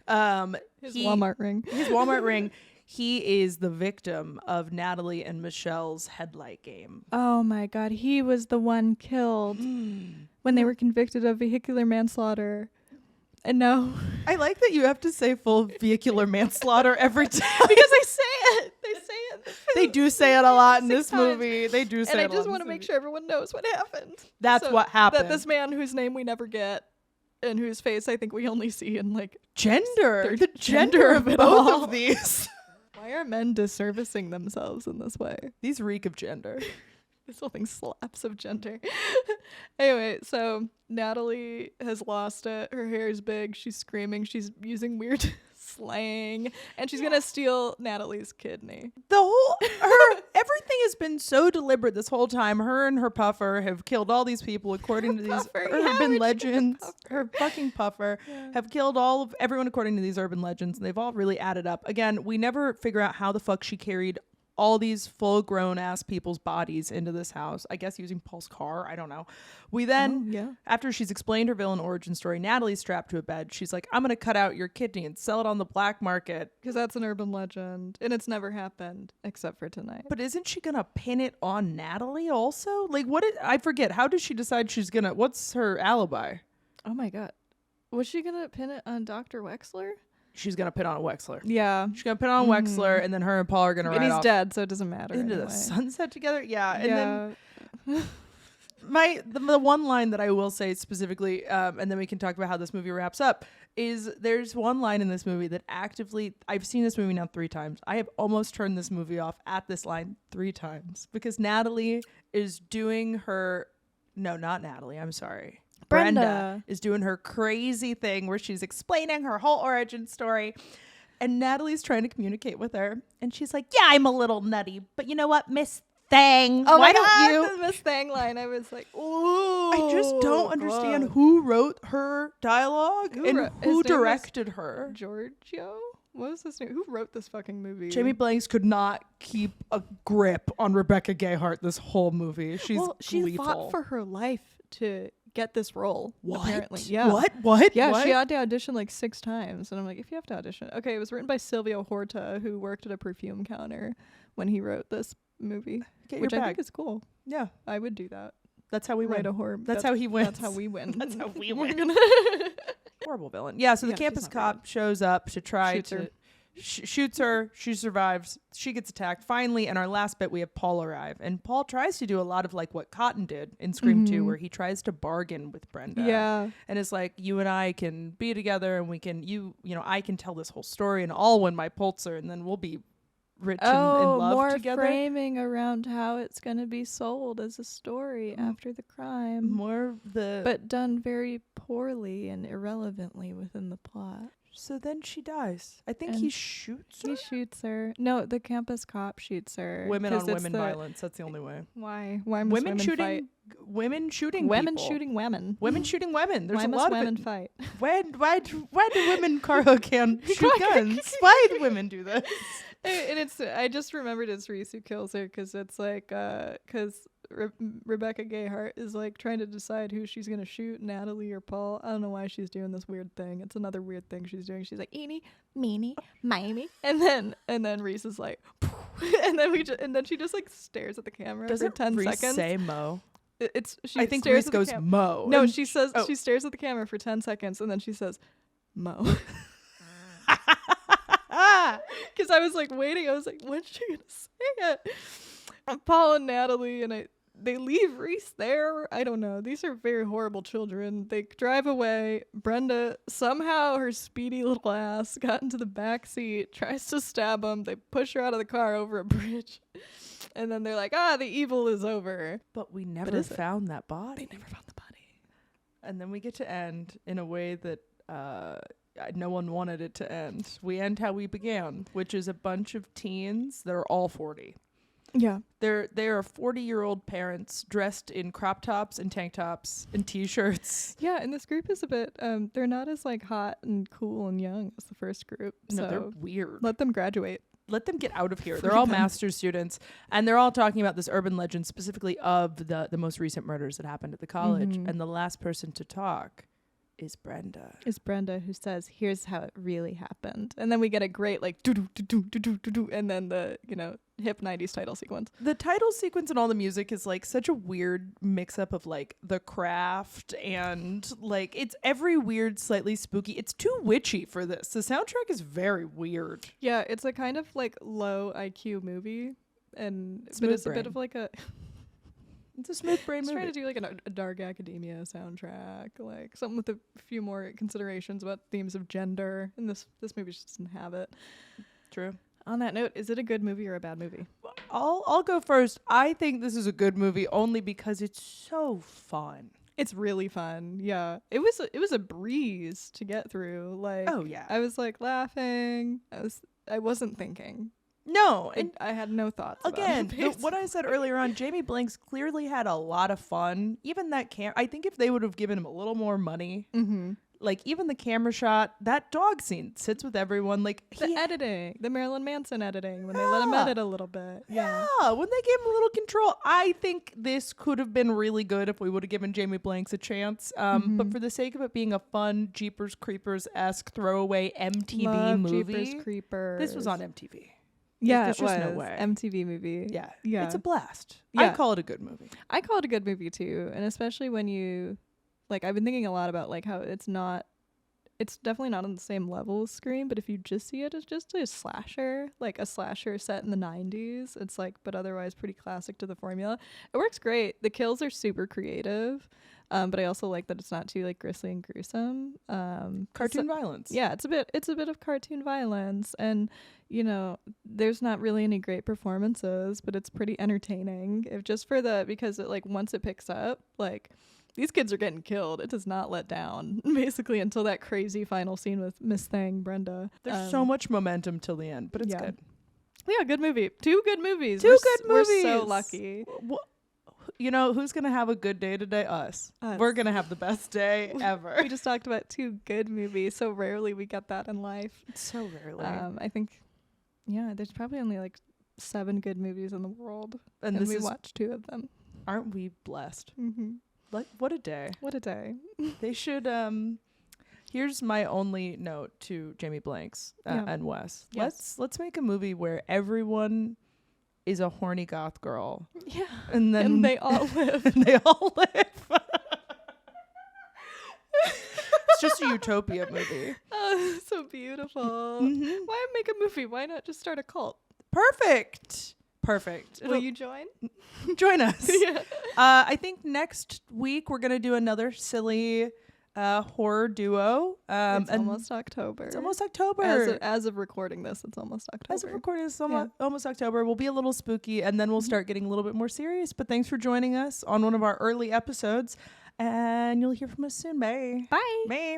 his Walmart ring. He is the victim of Natalie and Michelle's headlight game. Oh my God, he was the one killed when they were convicted of vehicular manslaughter. And no. I like that you have to say full vehicular manslaughter every time. Because they say it. They say it. They do say it a lot in 6 this times. movie. They do say And it I a lot just in want to this make movie. sure everyone knows what happened. That's So what happened. That this man whose name we never get and whose face I think we only see in like Gender. the The gender of it both all. of these. Why are men disservicing themselves in this way? These reek of gender. This whole thing slaps of gender. Anyway, so Natalie has lost it. Her hair is big. She's screaming. She's using weird slang. And she's going to steal Natalie's kidney. Everything has been so deliberate this whole time. Her and her puffer have killed all these people according to these Puffer, yeah, where'd urban you get legends. Puffer? Her fucking puffer have killed all of everyone according to these urban legends. And they've all really added up. Again, we never figure out how the fuck she carried all these full grown ass people's bodies into this house. I guess using Paul's car. I don't know. We then, after she's explained her villain origin story, Natalie's strapped to a bed. She's like, I'm going to cut out your kidney and sell it on the black market. Because that's an urban legend. And it's never happened except for tonight. But isn't she going to pin it on Natalie also? Like, I forget. How does she decide she's going to, what's her alibi? Oh my God. Was she going to pin it on Dr. Wexler? She's going to pin on Wexler. Yeah. She's going to pin on Wexler, and then her and Paul are going to ride And he's off dead, so it doesn't matter. into anyway. the sunset together. Yeah. And Yeah. then the one line that I will say specifically, and then we can talk about how this movie wraps up, is there's one line in this movie that actively, I've seen this movie now 3 times. I have almost turned this movie off at this line 3 times because Natalie is doing her, no, not Natalie, I'm sorry. Brenda is doing her crazy thing where she's explaining her whole origin story. And Natalie's trying to communicate with her. And she's like, yeah, I'm a little nutty. But you know what, Miss Thang? Oh why my God, don't you? the Miss Thang line. I was like, ooh. I just don't understand who wrote her dialogue and His who name directed her. Giorgio? What was his name? Who wrote this fucking movie? Jamie Blanks could not keep a grip on Rebecca Gayheart this whole movie. She's she gleeful. fought for her life to get this role. What? Apparently. Yeah. What? Yeah, What? she had to audition like 6 times. And I'm like, if you have to audition. Okay, it was written by Silvio Horta, who worked at a perfume counter when he wrote this movie. Get which your I bag. think is cool. Yeah, I would do that. that's how we Write win. a horror. That's how he wins. That's how we win. That's how we We're win. gonna Horrible villain. Yeah, so the Yeah, she's campus not cop shows up to try Shoots to her. shoots her. She survives. She gets attacked. Finally, in our last bit, we have Paul arrive, and Paul tries to do a lot of like what Cotton did in Scream 2, where he tries to bargain with Brenda. Yeah. and it's like, you and I can be together, and we can I can tell this whole story, and I'll win my Pulitzer, and then we'll be rich and in love more together. framing around how it's going to be sold as a story after the crime. More the But done very poorly and irrelevantly within the plot. so then she dies. I think And he shoots her. He shoots her. No, the campus cop shoots her. Women 'cause on it's women violence. That's the only way. Why? Why must Women women shooting fight? women shooting Women people. shooting women. Women shooting women. There's Why a must lot women of it. fight? Why do women can't shoot guns? Why do women do this? And it's I just remembered it's Reese who kills her because it's like because Rebecca Gayheart is like trying to decide who she's gonna shoot, Natalie or Paul. I don't know why she's doing this weird thing. It's another weird thing she's doing. She's like eeny, meeny, miny, and then Reese is like, and then she just like stares at the camera for 10 Reese seconds. say Mo? She I think stares Reese at the goes Mo. No, and she says oh. she stares at the camera for 10 seconds and then she says Mo. Because I was like waiting. I was like, when's she gonna say it? Paul and Natalie and they leave Reese there. I don't know. These are very horrible children. They drive away. Brenda somehow her speedy little ass got into the back seat, tries to stab him. They push her out of the car over a bridge, and then they're like, the evil is over. But we never is it? found that body. They never found the body. And then we get to end in a way that no one wanted it to end. We end how we began, which is a bunch of teens that are all 40. Yeah. They are 40-year-old parents dressed in crop tops and tank tops and t-shirts. Yeah, and this group is a bit they're not as like hot and cool and young as the first group. No, they're So weird. let them graduate. Let them get out of here. Free They're all them. master's students, and they're all talking about this urban legend, specifically of the most recent murders that happened at the college. Mhm. And the last person to talk is Brenda. Who says, "Here's how it really happened," and then we get a great like do do do do do do do, and then the hip 90s title sequence. The title sequence and all the music is like such a weird mix up of like The Craft and like it's every weird, slightly spooky. It's too witchy for this. The soundtrack is very weird. Yeah, it's a kind of like low IQ movie, and but Smooth it's a bit brain. of like a. It's a smooth brain Just movie. trying to do like a dark academia soundtrack, like something with a few more considerations about themes of gender, and this movie just doesn't have it. True. On that note, is it a good movie or a bad movie? I'll go first. I think this is a good movie only because it's so fun. It's really fun. Yeah, it was a breeze to get through. Like, Oh, yeah. I was like laughing. I wasn't thinking. No, and I had no thoughts. again, about it, what I said earlier on, Jamie Blanks clearly had a lot of fun. Even that I think if they would have given him a little more money, like even the camera shot, that dog scene sits with everyone. Like the editing, the Marilyn Manson editing, when they let him edit a little bit. Yeah, when they gave him a little control, I think this could have been really good if we would have given Jamie Blanks a chance. But for the sake of it being a fun Jeepers Creepers-esque throwaway MTV Love movie, Jeepers Creepers. this was on MTV. Yeah, There's it just was no way. MTV movie. Yeah, Yeah. it's a blast. Yeah. I call it a good movie. I call it a good movie too, and especially when you like I've been thinking a lot about like how it's definitely not on the same level as Scream, but if you just see it as just a slasher, like a slasher set in the 90s, it's like but otherwise pretty classic to the formula. It works great. The kills are super creative. But I also like that it's not too like grisly and gruesome. Cartoon violence. Yeah, it's a bit of cartoon violence, and there's not really any great performances, but it's pretty entertaining. If just for because it like once it picks up, like these kids are getting killed. It does not let down basically until that crazy final scene with Miss Thing, Brenda. There's so much momentum till the end, but it's yeah. good. Yeah, good movie. Two good movies. Two good We're so movies. lucky. Who's going to have a good day today? Us. We're going to have the best day ever. We just talked about two good movies. So rarely we get that in life. So rarely. I think, there's probably only like 7 good movies in the world, and this we is, watched 2 of them. Aren't we blessed? Mm-hmm. Like, what a day. What a day. They should, here's my only note to Jamie Blanks and Wes. Yes. Let's make a movie where everyone is a horny goth girl. Yeah. And then And they all live. and they all live. It's just a utopia movie. Oh, so beautiful. Why make a movie? Why not just start a cult? Perfect. Will you join? Join us. Yeah. I think next week we're gonna do another silly horror duo. It's and almost October. It's almost October. As of recording this, it's almost October. As of recording this, almost October. We'll be a little spooky, and then we'll start getting a little bit more serious. But thanks for joining us on one of our early episodes, and you'll hear from us soon. Bye. Bye. Bye.